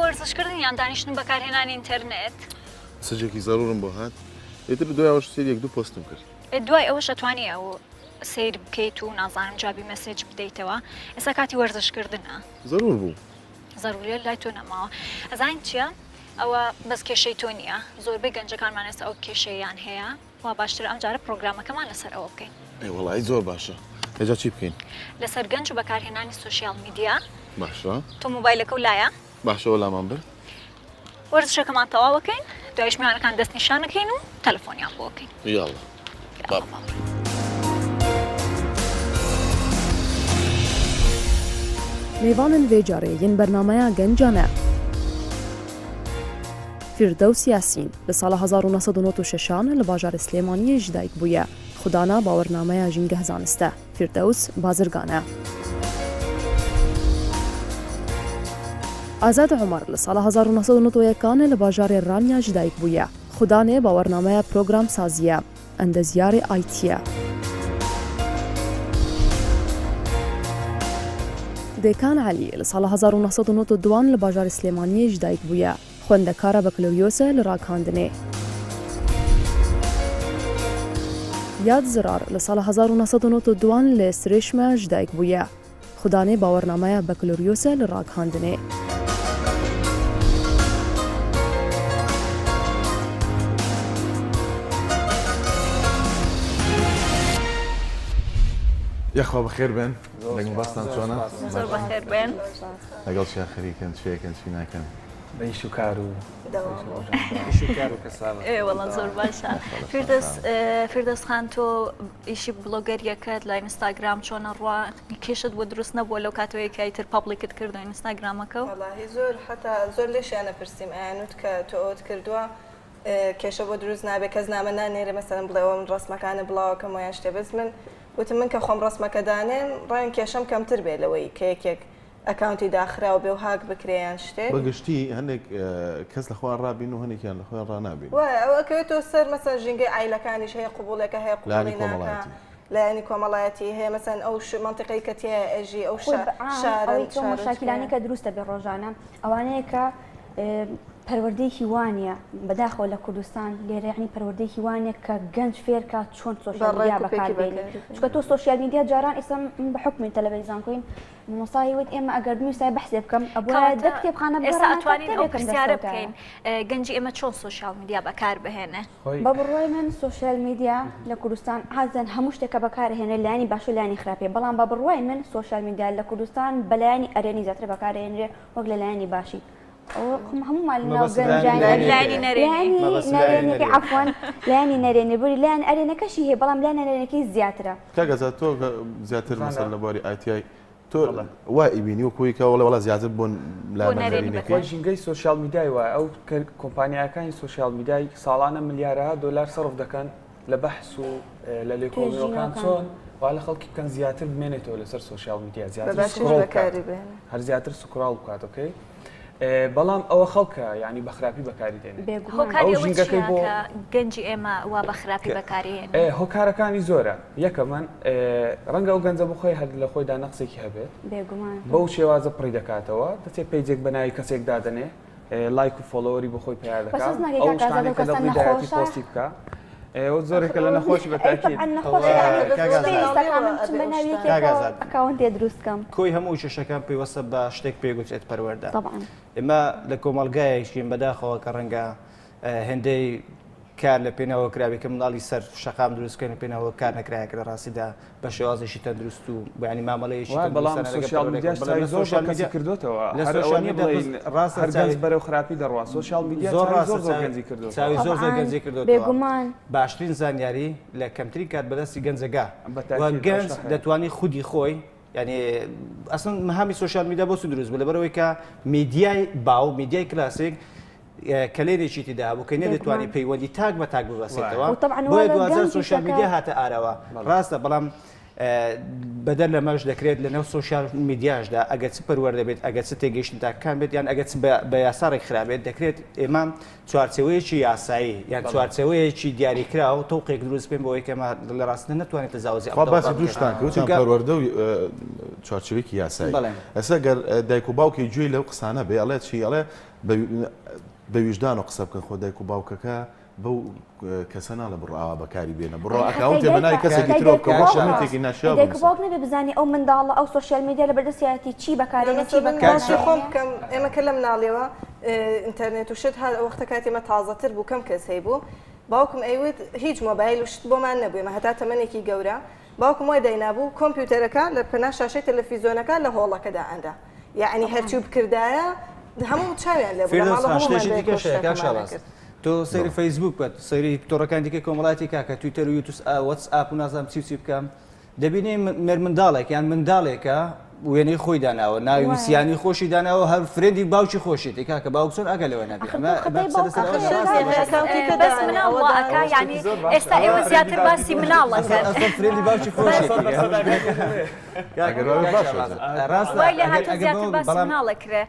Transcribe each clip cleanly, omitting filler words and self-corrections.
وەرزشکردن یان دانیشتن بەکارهێنانی ئینتەرنێت سەجێکی زەڕورم بۆ هات ئێتر دوای ئەوەش سێری 1-2 پۆستم کرد دوای ئەوەش ئەتوانی ئەو سیر بکەیت و نازانم جوابی مەسێج بدەیتەوە ئێستا کاتی وەرزشکردنە زەرور بوو زەروریە لای تۆ نەماوە ئەزانین چییە؟ ئەوە بەس کێشەی تۆ نییە زۆربەی گەنجەکانمان ئێستا ئەو کێشەیان هەیە وا باشتر ئەم جارە پرۆگرامەکەمان لەسەر ئەوە بکەین وەڵی زۆر باشە هێجا چی بکەین لەسەر گەنج و بەکارهێنانی سوشیال میدیا باشە تۆ مۆبایلەکە و لایە باشەوە لامان برد وەرزشەکەمان تەواو بکەین دوایش میوانەکان دەستنیشانەکەین و تەلەفۆنیان بۆ بکەین یاڵە میوانن وێ جارێ یەن بەرنامەیە گەنجانە فیردەوس یاسین لە ساڵە 1996 لە باژارە سلێمانیەش دایک بووە خوددانا باوەڕنامەیە ژینگە زانستە فیردەوس بازرگانە ئازاد عومەر لە ساڵە 1991 لە باژارێ ڕانیاش دایک بووە خوددانێ باوەڕنامەیە پرۆگرام سازیە ئەندەزیارێ ئایتیە دێکان عەلی لە ساڵە 1992 لە باژاری سلێمانیەش دایک بووە خوێندەکارە بەکلۆریۆسە لە ڕاکاندنێ یاد زرار لە ساڵە 1992 لە سرێشمەش دایک بووە خوددانێ باوەڕنامەیە بەکلۆریۆسە لە ڕاکاندنێ یاخوا بەخێر بێن لەگەڵ باستان چۆنە زۆر بەخێر بێن لەگەڵ چیا خەریکن چێکن چی ناکەن بەیش و کار و وەڵام زۆر باشە فردەس خان تۆ ئیشی بلۆگەریەکەت لە ئینستاگرام چۆنە ڕوا کێشت بۆ دروست نەبووە لەو کاتەوەی کایتر پابلیکت کردو ئینستاگرامەکە و زۆر حتا زۆر لێشیانە پرسییم ئەیانوت کە تۆ ئەوت کردووە کێشە بۆ دروست نابێت کەس نامە نانێرە مەسەرم بڵێەوە من ڕستمەکانە بڵاوەکەم ویان شتێ بەس من وتم من کە خۆم ڕستمەکە دانێن ڕایان کێشەم کەمتر بێت لەوەی کە یەکێک ئەکاونتی داخراوە بێ و هاک بکرێیان شتێک بەگشتی هەندێک کەس لە خۆیان ڕابین و هەندێکیان لە خۆیان ڕنابین ئەوەکەوێتەوە سەر مەسەر ژینگەی ئایلەکانیش هەیە قوبوڵێکە هەیە قوڵی ناکە لایەنی کۆمەڵایەتی هەیە مەسەن ئەو منطقەی کە تێ ئەژی ئەو شارە مشاکلانی کە دروستە بێ ڕۆژانە ئەوانەیە کە پەروەردەیەکی وانە بەداخەوە لە کوردستان لێرە یعنی پەروەردەیەکی وانە کە گەنج فێرکە چۆن سۆشیال میدیا بەکاربێنێ چونکە تۆ سۆشیال میدیا جاران ئێستا بە حکمی تەلەڤیزیۆن کۆین مۆسایی وت ئێمە ئەگەر بنووسای بەحسێ بکەم ئەبووە دە کتێبخانە ئێستا ئەتوانین ئەو پرسیارە بکەین گەنجی ئێمە چۆن سۆشیال میدیا بەکار بهێنێ بە بڕوای من سۆشیال میدیا لە کوردستان حەزەن هەموو شتێکە بەکارهێنێ لایانی باش و لایانی خراپێ بەڵام بە بڕوای من سۆشیال میدیا لە کوردستان بەلایانی ئەرێنی زیاتر بەکارهێنرێ وەک لە لایانی باشی هەمومان لایانی نەرێنی عەفوان لایانی نەرێنی بووی لایەن ئەرێنەکەشی هەیە بەڵام لایەن ئەرێنەکەی زیاترە کاگەزا تۆ زیاتر مەسەل لە بۆری ئایتیای تۆ وای ئیبینی و کۆی کەوەڵێ وڵا زیاتر بۆن لای ژینگەی سۆشیال میدیای وایە ئەو کۆمپانیاکانی سۆشیال میدیای ساڵانە ملیارەها دۆلار سەرف دەکەن لە بەحث و لە لێکۆڵینەوەکان چۆن وا لە خەڵکی بکەن زیاتر بمێنێتەوە لەسەر سۆشیال میدیا زیاتر هەر زیاتر سوکڕاڵ بکات ئۆکەی بەڵام ئەوە خەڵکە ینی بەخراپی بەکاری دێنێت ژینگەکەی بۆ گەنجی ئێمە وا بەخراپی بەکارهێن هۆکارەکانی زۆرە یەکە من ڕەنگە ئەو گەنجە بخۆی هەر لە خۆیدا نەقسێکی هەبێت بەو شێوازە پڕی دەکاتەوە دەچێت پیجێک بەناوی کەسێک دادنێ لایک و فۆلۆوەری بەخۆی پیار دەکات ئەو شتانی کە دەڵی دایەتی پۆستی بکە ئەو زۆرێکە لە نەخۆشی بەتاکید ئەکاونتێ دروستکەم کۆی هەموو شەشەکان پێوەستە بە شتێک پێگوچێت پەروەردە ئێمە لە کۆمەڵگایەکین بەداخەوە کە ڕەنگە هێندەی کار لە پێناوە کراوی کە منداڵی سەر شەقام دروستکەن لە پێناوە کار نەکرایە کە لە ڕاستیدا بە شێوازێکی تەندروست و بەیانی مامەڵەیەکی بەڵام سۆشیال میدیاش زۆر کەسی کردوتەوە هەر گەنج بەرەو خراپی دەڕوا سۆشیال میدیا زۆر گەنجی کردووە چاوی زۆر گەنجی کردووە باشترین زانیاری لە کەمتری کات بەدەستی گەنجەکە گەنج دەتوانی خودی خۆی یعنی ئەسڵ مەهامی سۆشیال میدیا بۆ سو دروست بوو لەبەرەوەی کە میدیای باو میدیای کلاسیک کلێنێکی تیدا بوو کە نەدەتوانانی پەیوەندی تاک بە تاک ببەسێتەوە بۆیە دوازار سۆشیال میدیا هاتە ئارەوە ڕاستە بەڵام بەدەر لە مەش دەکرێت لەنەو سۆشیال میدیاشدا ئەگەر چ پەروەردە بێت ئەگەر چ تێگەیشتن تاکان بێت یان ئەگەر بە یاساڕێک خراپێت دەکرێت ئێمە چوارچەوەیەکی یاسایی یان چوارچەوەیەکی دیاریکرا و تەوقێک دروست بێن بۆ ئەوەی کە لە ڕاستە نەتوانێت تەزاوزی باسی دووشتان کە پەروەردە و چارچوێکی یاسایی بەڵێ. ئەسا گەر دایک و باوکی گوێی لەو قسانە بێ ئەڵێ چی ئەڵێ بە ویژدان و قسە بکەن خۆ دایک و باوکەکە بەو کەسە ناڵە بڕاوە بەکاری بێنە بڕۆ ئەکاونتێ بەنای کەسێکی ترۆ بکە بۆ شەمێتێکی ناشیا باوک نەبێ بزانانی ئەو منداڵە ئەو سوۆشیال میدیا لە بەردەستیاتی چی بەکارێنێ چی باسی خۆم بکەم ئێمە کە لەم ناڵێەوە ئینتەرنێت و شت هەر وەختە کاتێمە تازەتر بوو کەم کەس هەیە بوو باوکم ئەیوت هیچ مۆبایل و شت بۆمان نەبووێمە هەتا تەمەنێکی گەورە باوکم وای داینابوو کۆمپیوتەرەکە لە پەنا شاشەی تەلەڤیزۆنەکە لە هۆڵەکەدا ئەندا یعنی هەرچی بکردایە هەموو چاویان لێ تۆ سەیری فەیسبوک بێت سەیری تۆڕەکان دیکە کۆمەڵاتی کاکە تویتەر و یوتوس واتسئاپ و نازانم چی بکەم دەبینێ منداڵێک یان منداڵێکە وێنەی خۆی داناوە ناوی وسیانی خۆشی داناوە هەر فرێندی باوکی خۆشیتی کاکە باوکسۆن ئەگە لەوە نەبێت بەس مناڵەکە ینی ئێستا ئێوە زیاتر باسی مناڵەکەن فرێندی باوکی خۆشی وای لە هاتوو زیاتر باسی مناڵەکرێ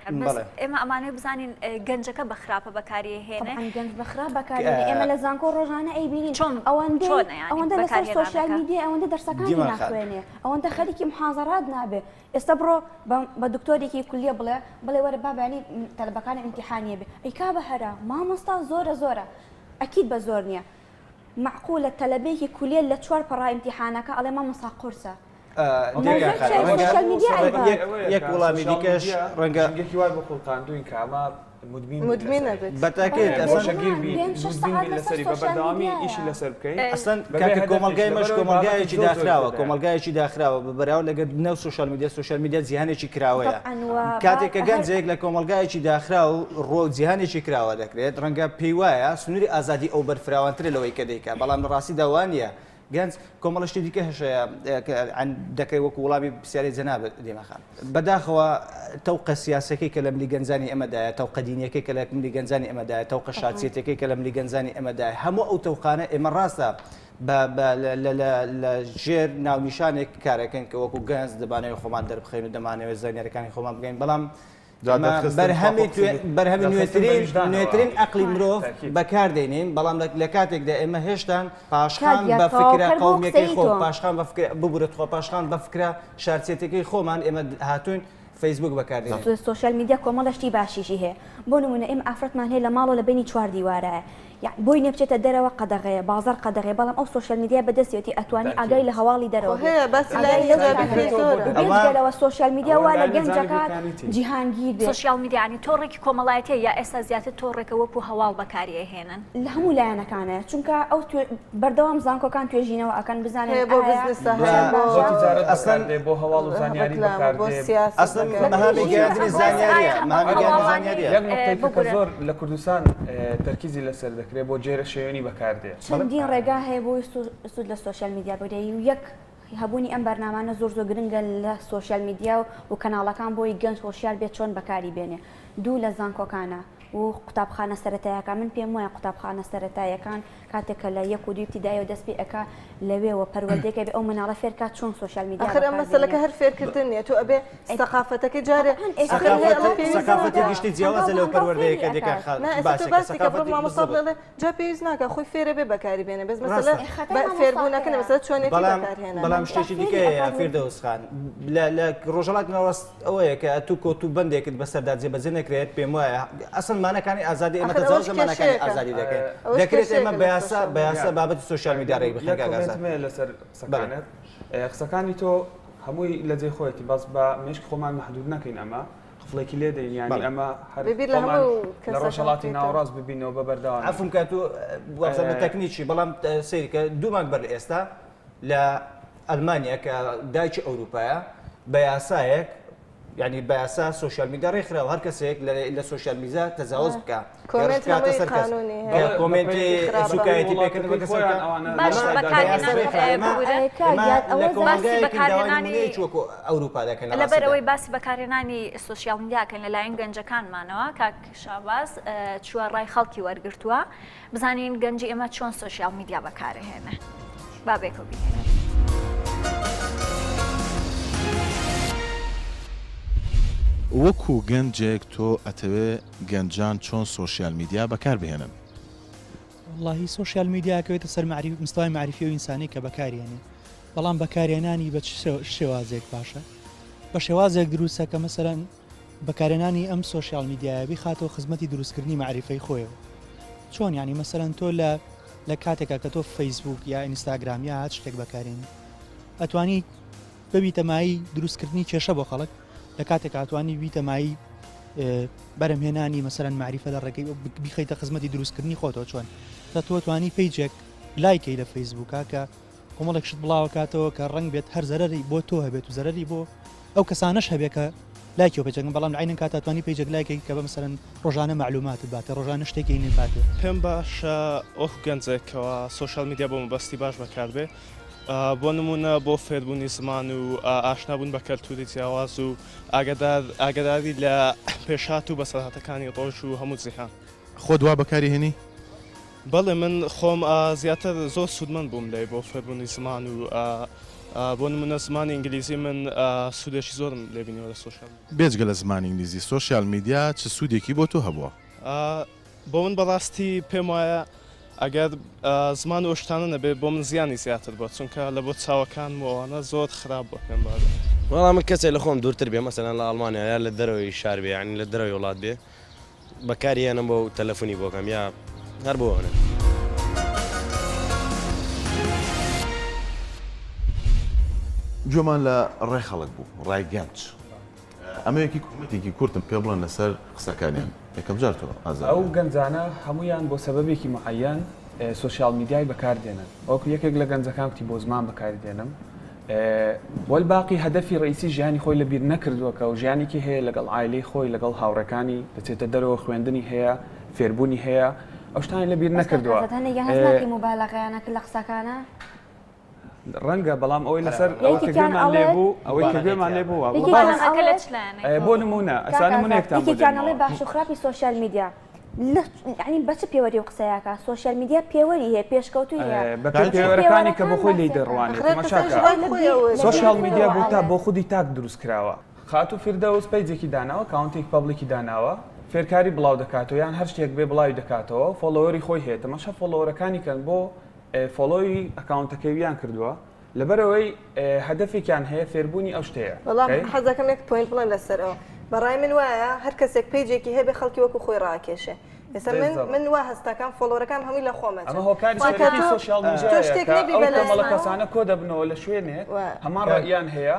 ئێمە ئەمانەی بزانین گەنجەکە بە خراپە بەکاری هێنێ گەنج بە خراپ بەکارێنێ ئێمە لە زانکۆ ڕۆژانە ئەیبینین ئەوەندە لەسەر سۆشیال میدیا ئەوەندە دەرسەکانی ناخوێنێ ئەوەندە خەریکی محازەرات نابێ ئێستا بڕۆ بە دکتۆرێکی کولیە بڵێ وەرە بابانی تەلەبەکانی ئیمتیحانیە بێ ئەیکا بە هەرا مامۆستا زۆرە ئەکید بە زۆر نییە معقولە تەلەبەیەکی کولیە لە 4 پەڕا ئیمتیحانەکە ئەڵێ مامۆستا قورسە یەک وڵامی دیکەش ڕەنگەکی وای بە قوڵقاندوین کە ئەمە مدمینە بێت بەتاکێت لەسەری بەبەردەوامی ئیشی لەسەر بکەیت ئەسڵەن کاکە کۆمەلگای مەش کۆمەلگایەکی داخراوە بەراو لەگەر نەو سوشال میدیا جیهانێکی کراوەیە کاتێککە گەنجێک لە کۆمەلگایەکی داخرا و ڕۆ جیهانێکی کراوە دەکرێت ڕەنگە پێی وایە سنووری ئازادی ئەو بەرفراوانترە لەوەی کە دەیکا بەڵام لە ڕاستی داوانە گەنج کۆمەڵشتی دیکە هەشەیە دەکەی وەکو وڵامی پرسیاری جەناب دێمەخان بەداخەوە تەوقە سیاسەکەی کە لە ملی گەنجانی ئەمەدایە تەوقە دینیەکەی کە لە ملی گەنجانی ئەمەدایە تەوقە شارچێتەکەی کە لە ملی گەنجانی ئەمەدایە هەموو ئەو تەوقانە ئێمە ڕاستە لە ژێر ناونیشانێک کارەکەن کە وەکو گەنج دەبانەوە خۆمان دەربخەین و دەمانەوێت زانیارەکانی خۆمان بگەین بەڵام بەرهەمی نوێترین عقلی مرۆڤ بەکاردێنین بەڵام لە کاتێکدا ئێمە هێشتان پاشخان بە فکرە قومیەکەی خۆ پاشخان ببورێت خۆ پاشخان بە فکرە شارچێتەکەی خۆمان ئێمە هاتوین فەیسبوک بەکاردێنین سوۆشیال میدیا کۆمەڵشتی باشیشی هەیە بۆ نمونە ئێمە ئافرەتمان هەیە لە ماڵەوە لە بینی 4 دیوارایە بۆی نەبچێتە دەرەوە قەدەغەیە بازار قەدەغێ بەڵام ئەو سوۆشیال میدیا بەدەستێتی ئەتوانی ئاگای لە هەواڵی دەرەوە بێت سوۆشیال میدیا وا لە گەنجەکان جیهانگیر بێت سوشیال میدیانی تۆڕێکی کۆمەڵایەتە یا ئێستا زیاتر تۆڕێکە وەکو هەواڵ بەکاریە هێنن لە هەموو لایەنەکانە چونکە ئەو بەردەوام زانکۆکان توێژینەوە ئەکەن بزانێت بۆ بزنسە بۆ هەواڵ و زانیاری بەکاردێت زۆر لە کوردستان تەرکیزی لەسەر دەکرێت بۆ جێرە شێوێنی بەکاردێت چەندین ڕێگا هەیە بۆی سوود لە سوۆشیال میدیا بۆدەی و یەک هەبوونی ئەم بەرنامانە زۆر گرنگە لە سوۆشیال میدیا و کەناڵەکان بۆی گەنج هۆشیار بێت چۆن بەکاری بێنێ دوو لە زانکۆکانە و قوتابخانە سەرەتاییەکان من پێم وایە قوتابخانە سەرەتاییەکان کاتێکە لە 1 و 2 تیدایەوە دەست پێ ئەکا لەوێەوە پەروەردەیەکە بێ ئەو مناڵە فێرکات چۆن سوۆشیال میدیا ئەخر ئەم مەسەلەکە هەر فێرکردن نیە تۆ ئەبێ سەقافەتەکەی جارێ سەقافەتی گشتی جیاوازە لەو پەروەردەیەکە دێکا باسێکە بڕۆ مامۆستا بڵێ جا پێویست ناکە خۆی فێرە بێ بەکاری بێنێ بەس مەسەلە فێربوونەکە مەسەلە چۆنێکی بەکارهێنان بەڵام شتێکی دیکە فیردەوس خان لە ڕۆژهەڵاتی ناوەست ئەوەیە کە تو کۆت و بەندێکت بەسەردا جێبەجێ نەکرێت پێم وایە ئەسڵ مانەکانی ئازادی ئێمە تەجاوز زمانەکانی ئازادی دەکەین دەکرێت ئێمە بەیاسا بابەتی سوۆشیال میدیا ڕێک بخەین لەسەر قسەکانت قسەکانی تۆ هەمووی لە جێ خۆیەتی باس بە مێشک خۆمان محدود نەکەین ئەمە قفڵێکی لێ دەین یانی ئەمە لە ڕۆژهەڵاتی ناوەڕاست ببینەوە بە بەردەوام عفوم کە تۆ وەزانە تەکنیکی بەڵام سەیرکە دوومان بەر ئێستا لە ئەلمانیا کە دایکی ئەوروپایە بە یاسایەک یعنی بە یاسا سوۆشیال میدیا ڕێکخراوە هەر کەسێک لە سوۆشیال میدیا تەجاوز بکە کۆمنتی سوکایەتی پێکردن بە کەسەکان وەکو ئەوروپا دەکەن لەبەر ئەوەی باسی بەکارهێنانی سوۆشیال میدیاکەن لەلایەن گەنجەکانمانەوە کاک شاباز چووە ڕای خەڵکی وەرگرتووە بزانین گەنجی ئێمە چۆن سوۆشیال میدیا بەکارهێنە بابێکەوە بینێنە وەکو گەنجێک تۆ ئەتەوێ گەنجان چۆن سوۆشیال میدیا بەکاربهێنن واللهی سوۆشیال میدیاکەوێتە سەر مستوای معرفی و ئینسانی کە بەکارهێنێ بەڵام بەکارهێنانی بە شێوازێک باشە بە شێوازێک دروستە کە مەسەرەن بەکارێنانی ئەم سوۆشیال میدیایە بخاتەوە خزمەتی دروستکردنی معریفەی خۆیەوە چۆن ینی مەسەرەن تۆ لە کاتێکە کە تۆ فەیسبوک یا ئینستاگرام یا هات شتێک بەکارێنی ئەتوانی ببیتەمایی دروستکردنی کێشە بۆ خەڵک لە کاتێک ئەتوانی بیتەمایی بەرەمهێنانی مەسەرەن معریفە لە ڕێگەی بیخەیتە خزمەتی دروستکردنی خۆتەوە چۆن تا تۆ توانی پیجێک لایکەی لە فەیسبوکە کە کۆمەڵێک شت بڵاو کاتەوە کە ڕنگ بێت هەر زەرری بۆ تۆ هەبێت و زەرری بۆ ئەو کەسانش هەبێت کە لایکی و پێچەکەن بەڵام عینەن کاتاتوانی پیجێک لایکی کە بە مەسەرەن ڕۆژانە معلوماتت باتە ڕۆژانە شتێکی نێباتێ پێم باشە ئەو گەنجێکەوە سوۆشیال میدیا بۆ مەبەستی باش بەکاربێ بۆ نمونە بۆ فێربوونی زمان و ئاشنابوون بە کەلتوری جیاواز و ئاگداری لە پێشات و بەسەرهاتەکانی ڕۆژ و هەموو جیهان. خۆ دوا بەکاری هێنی؟ بەڵێ من خۆم زیاتر زۆر سوودمەند بووم لێ بۆ فێربوونی زمان و بۆ نمونە زمانی ئینگلیزی من سوودێکی زۆرم لێبینیەوە لە سوۆشیال بێجگە لە زمانی ئینگلیزی سوۆشیال میدیا چ سوودێکی بۆ تۆ هەبووە؟ بۆ من بەڕاستی پێم وایە ئەگەر زمان و شتانە نەبێت بۆ من زیانی زیاتر بۆ چونکە لە بۆ چاوەکان وەوانە زۆر خراپ بۆ پێم باە. وەڵام من کەسێک لە خۆم دوورتر بێ مەسەلەن لە ئەڵمانیا یا لە دەرەوەی شار بێ ینی لە دەرەوەی وڵات بێ بەکاری هێنم بۆ تەلەفۆنی بۆکەم یا هەر بۆەوەنە. جۆمان لە ڕێ خەڵک بوو ڕای گەنج ئەمەیەکی کومەتێکی کورتم پێ بڵێن لەسەر قسەکانیان یەکەم جارتەوە ئازار ئەو گەنجانە هەمویان بۆ سەبەبێکی معەن سوۆشیال میدیای بەکاردێنن وەکو یەکێک لە گەنجەکان وتی بۆ زمان بەکاردێنم وەلباقی هەدەفی ڕئیسی ژیانی خۆی لەبیر نەکردووەکە و ژیانێکی هەیە لەگەڵ عایلەی خۆی لەگەڵ هاوڕەکانی دەچێتە دەرەوە خوێندنی هەیە فێربوونی هەیە ئەو شتانی لەبیر نەکردووە مۆبایلەکەیانەکە لە قسەکانە ڕەنگە بەڵام ئەوەی لەسەر ئەوە کە گوێمان لێ بوو ئەوەی کە گوێمان لێ بووە بۆ نمونە ئەسانە منێکتان بۆ باش و خراپی سوۆشیال میدیا ینی بەچ پێوەری و قسەیەکە سوۆشیال میدیا پێوەری هەیە پێشکەوتوی هەیە بە پێوەرەکانی کە بۆ خۆی لی دەڕوانێت سوۆشیال میدیا بۆ تا بۆ خودی تاک دروست کراوە خات و فیردەوس پیجێکی داناوە کاونتێک پەبلیکی داناوە فێرکاری بڵاو دەکاتەوە یان هەر شتێک بێ بڵاوی دەکاتەوە فۆلۆوەری خۆی هەیە تەماشا فۆلۆوەرەکانی کەن بۆ فۆلۆوی ئەکاونتەکەویان کردووە لەبەرەوەی هەدەفێکیان هەیە فێربوونی ئەو شتەیە. بەڵام حەزەکەم یەک پوینت بڵێن لەسەرەوە بەڕای من وایە هەر کەسێک پیجێکی هەیە بێ خەڵکی وەکو خۆی ڕاکێشێ ئێستا من وا هەستەکان فۆلۆرەکان هەمووی لە خۆمە ئەمە هۆکاری سەرەکی سوۆشیال میدیایە ئەو کەسانە کۆ دەبنەوە لە شوێنێک هەمان ڕائیان هەیە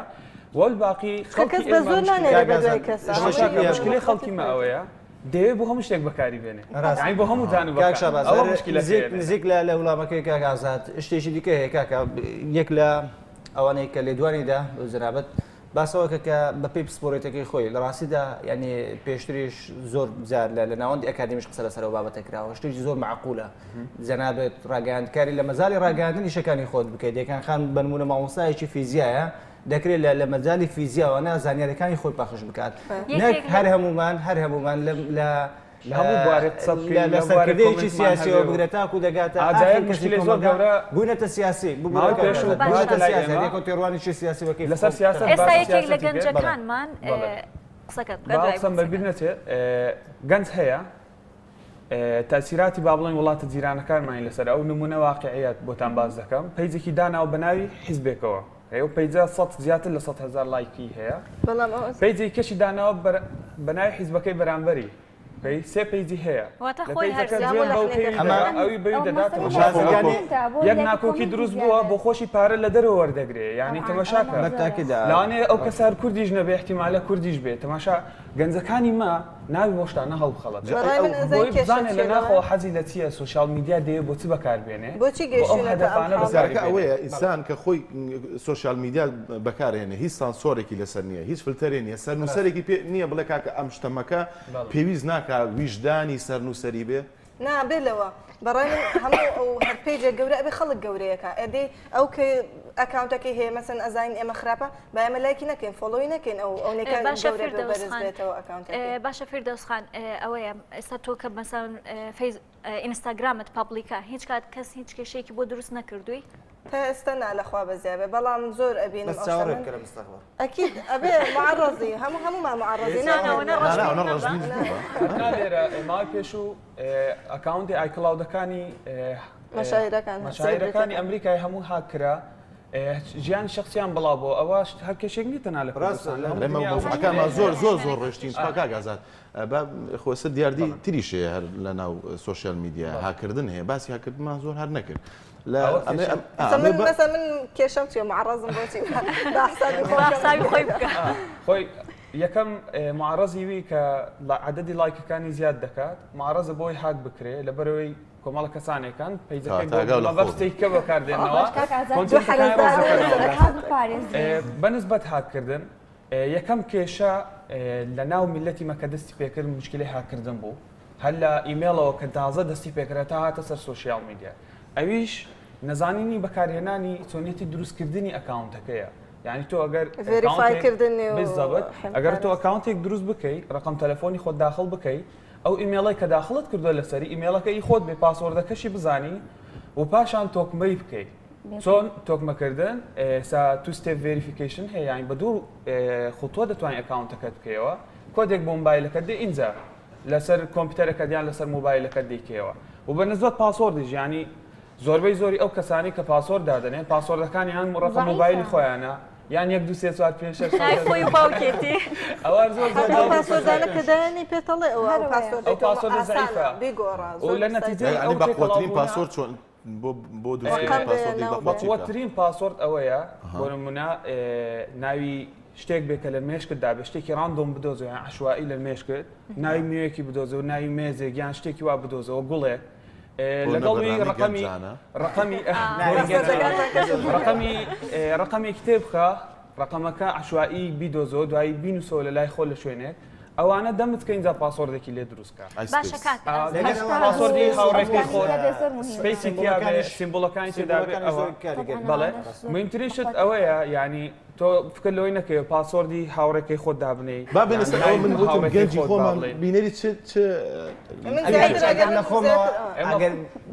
وەلباقی کەس بە زۆر نانێرە بە دوای کەس مشکلی خەڵکی مە ئەوەیە دەوێت بۆ هەموو شتێک بەکاری بێنێ بۆ هەموو زانو نزیک لە وڵامەکەی کاکازات شتێکی دیکە هەیە کاکە یەک لە ئەوانەی کە لێدوانیدا زرابەت باسەوەکە کە بە پێی پسپۆرێتەکەی خۆی لە ڕاستیدا ینی پێشتریش زۆر زار لە ناوەندی ئەکادمیش قسە لەسەرەوە بابەتەکراوە شتێکی زۆر معقولە جەنابێت ڕاگەاندکاری لە مەزاری ڕاگەاندنی شەکانی خۆت بکەیت یەکان خان بنمونە مامۆستایەکی فیزیایە دەکرێت لە مەجای فیزیاوانە زانیاریەکانی خۆی پاخش بکات نەک هەر هەمومان لە هەموو بوارێت لە سەرکردەیەکی سیاسیەوە بگرێت تاکو دەگاتە بوونەتە سیاسی تێڕوانیی سیاسی بکەیت لەسەر سیاست ئێستا یەکێک لە گەنجەکانمان قسەم بەبیر نەچێت گەنج هەیە تاثیراتی با بڵێن وڵاتە جیرانەکانمان لەسەر ئەو نمونە واقعیت بۆتان باز دەکەم پیجێکی داناوە بەناوی حیزبێکەوە ئەو پیجە زیاتر لە 100,000 لایکی هەیە پیجی کەشی داناوە بەناوی حیزبەکەی بەرامبەری سێ پیجی هەیە ئەوی بەوی دەداتەوە یەک ناکۆکی دروست بووە بۆ خۆشی پارە لە دەرەوە وەردەگرێ یعنی تەماشاکە لەوانەیە ئەو کەسار کوردیش نەبێ احتیمالە کوردیش بێت تەماشا گەنجەکانی ما ناوی بۆ شتانە هەڵبخەڵەت بۆی بزانێت لە ناخەوە حەزی لە چییە سوۆشیال میدیا دەیە بۆ چی بەکاربێنێ بۆچیگەشتانە ئەوەیە ئینسان کە خۆی سوۆشیال میدیا بەکارهێنێ هیچ سانسۆرێکی لەسەر نییە هیچ فلتەرێ نیە سەرنووسەرێکی پێ نییە بڵێ کاکە ئەم شتەمەکە پێویست ناکە ویژدانی سەرنووسەری بێ نابێلەوە بەڕای هەموو ئەو هەر پیجە گەورە ئەبێ خەڵک گەورەیەەکە ئەدێ ئەو کە ئەکاونتەکەی هەیە مەسن ئەزانین ئێمە خراپە با ئێمە لایکی نەکەین فۆلۆی نەکەین ئەو باشە فردەوسخان ئەوەیە ئێستا تۆ کە مەسەن ئینستاگرامت پابلیکە هیچ کات کەس هیچ کێشەیەکی بۆ دروست نەکردووی تا ئێستا نالەخوا بەزیابێ بەڵام زۆر ئەبینم ئەکید ئەبێ معڕەزی هەمومان معڕەزی لێرە ماوەی پێش و ئەکاونتی ئایکلاودەکانی مەشاهیرەکانی ئەمریکای هەموو هاکرا ژیان شخصیان بڵاو بۆ ئەوە هەر کەشێک نیتەنا لە ڕێمەکانمان زۆر زۆر زۆر ڕۆشتین کاگازات خۆسە دیاردی تریشێ هەر لە ناو سوۆشیال میدیا هاکردن هەیە باسی هاکردمان زۆر هەر نەکرد من کێشەم چێ معڕەزم بۆچی حسابی خۆی بکە خۆی یەکەم معڕەزی وی کە عدەدی لایکەکانی زیاد دەکات معڕەزە بۆی هاک بکرێ لەبەرەوەی کۆمەڵە کەسانێکان پەیجەکە بەکاردێنەوە بەنسبەت هاکردن یەکەم کێشە لە ناو میلەتی مەکە دەستی پێکرد مشکلی هاکردن بوو هەر لە ئیمێڵەوە کە تازە دەستی پێکرێت تا هاتە سەر سوۆشیال میدیا ئەویش نەزانینی بەکارهێنانی چۆنیەتی دروستکردنی ئەکاونتەکەیە یعنی تۆ ئەگەر ئەگەر تۆ ئەکاونتێک دروست بکەیت ڕقم تەلەفۆنی خۆت داخڵ بکەیت ئەو ئیمێڵی کە داخڵت کردووە لەسەری ئیمێڵەکەی خۆت بێ پاسوەردەکەشی بزانی و پاشان تۆکمەی بکەیت چۆن تۆکمەکردن تو ستێپ ڤێریفیکیشن هەیە یانی بە دوو خوتووە دەتوانین ئەکاونتەکەت بکەیەوە کۆدێک بۆ مۆبایلەکەت دێ اینجا لەسەر کۆمپیوتەرەکەت یان لەسەر مۆبایلەکەت دیکەوە و بە نسبەت پاسوەردیش ینی زۆربەی زۆری ئەو کەسانی کە پاسوەرد دادەنێن پاسوەردەکانی یان ڕقم مۆبایلی خۆیانە یان 1 2 3 4 5 6 خۆی باوکێتی ئەوە زۆر پاسوەردانە کە دایانی پێتەڵێ ئەو پاسوەردە زەعیفە بیگۆڕا و لە نەتیجەی ینی بەقوترین پاسوەرد چۆن بۆ دروستکردنی بەقوترین پاسوەرد ئەوەیە بۆ نمونە ناوی شتێک بێت کە لە مێشکتدا بە شتێکی ڕاندۆم بدۆزە یان عشوایی لە مێشکت ناوی میوەیەکی بدۆزە و ناوی مێزێک یان شتێکی وا بدۆزەوە گوڵێک لەگەڵی ڕقەمی کتێب بخە ڕقەمەکە عشوایی بیدۆزەوە دوایی بینوسەوە لە لای خۆ لە شوێنێک ئەوانە دەمت کە اینجا پاسوەردێکی لێ دروستکە پاسوەردی هاوڕێکی خۆت سپیسی تیا بێ سیمبۆڵەکانی تێدا بێ ئەوە بەڵێ مهمترین شت ئەوەیە ینی تۆ فکر لەوەی نەکەوێت پاسوەردی هاوڕێکی خۆت دابنێ با بێنە ئەو من گوتم گەنجی خۆمان بینەری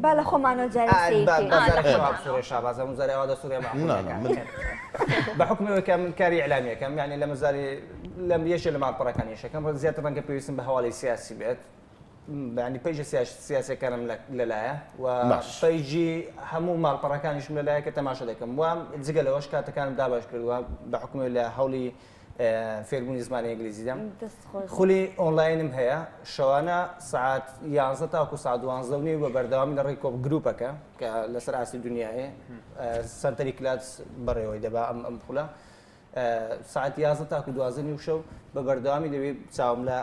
با لە خۆمانەوە بەحکمەوەکە من کاری ئیعلامیەکەم یعنی لە مەزاری لەم یەشە لە ماڵپەڕەکانیشەکەم زیاتر ڕەنگە پێویستم بە هەواڵی سیاسی بێت ینی پێیجە سیاسەکانم لەلایە و پەیجی هەموو ماڵپەڕەکانیشم لەلایە کە تەماشا دەکەم وام جگە لەوەش کاتەکانم دابش کردووە بە حکومە لە هەوڵی فێربوونی زمانی ئینگلیزیدا خولی ئۆنلاینم هەیە شەوانە سعات 11 تاکو ساعت 12 بە بەردەوامی لە ڕێی کۆپ گروپەکە کە لەسەر ئاسی دنیاە سنتەری کلاس بەڕێوەی دەبا ئەم خولە ساعت 11 تاکو 12 و شەو بە بەردەوامی دەبێت چاوم لە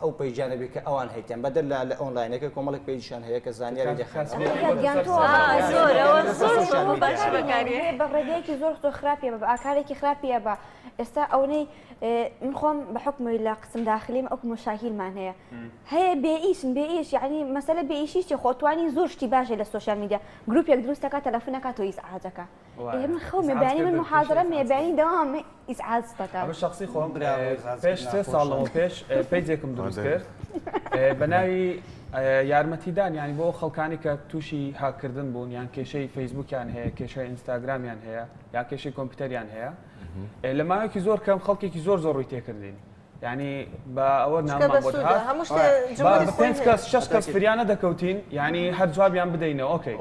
ئەو پەیجانە بێت کە ئەوان هەیتیان بەدەر لە ئۆنلاینەکە کۆمەڵێک پێیجیشان هەیە کە زانیاری دەخات بە ڕێگەیەکی زۆر تۆ خراپیە بە ئاکارێکی خراپیە بە ئێستا ئەوەی من خۆم بە حکمی لە قسم داخلیم ئەو مشاکیلمان هەیە بێئیشن بێئیش یعنی مەسەلە بێئیشیی خۆتوانی زۆر شتی باشە لە سوۆشیال میدیا گروپێک دروستەکە تەلەفۆنەکە تۆ ئیسعاجەکە من خەو مێبیانی من محاضرە مێبیانی دەوام ئیسعاجەکە ئەمە شخصی خۆم پێش 3 ساڵەوە پێش پەیجێکم دروست کرد بە ناوی یارمەتیدان ینی بۆ خەڵکانی کە تووشی هاکردن بوون یان کێشەی فەیسبوکیان هەیە کێشەی ئینستاگرامیان هەیە یا کێشەی کۆمپیوتەریان هەیە لە ماوەیەکی زۆر کەم خەڵکێکی زۆر زۆر ڕووی تێکردین ینی بە ئەوە نامان بۆ کەس 6 کەس فریانە دەکەوتین ینی هەر جوابیان بدەینەوە ئۆکەی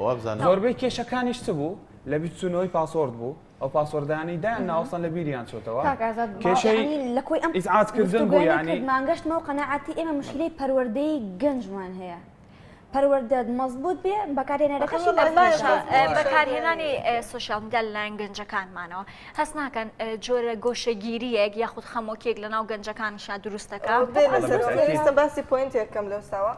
زۆربەی کێشەکانیش چ بوو لە بیرچوونەوەی پاسوەرد بوو ئەو پاسوەردانی دایان ناوەستان لە بیریان چۆتەوە کێشەی لەکۆی ئەم ئیزعاجکردن بوو ینی مانگەشتمەوە قەنەعەتی ئێمە مشکلەی پەروەردەی گەنجمان هەیە پەروەردە مەزبوط بێ بەکارهێنەرەکەشی بەکارهێنانی سوۆشیال میدیا لەلایەن گەنجەکانمانەوە هەست ناکەن جۆرە گۆشەگیریەک یاخود خەمۆکێک لە ناو گەنجەکانیشان دروستەکە ویستە باسی پوینتێکم لەوساوە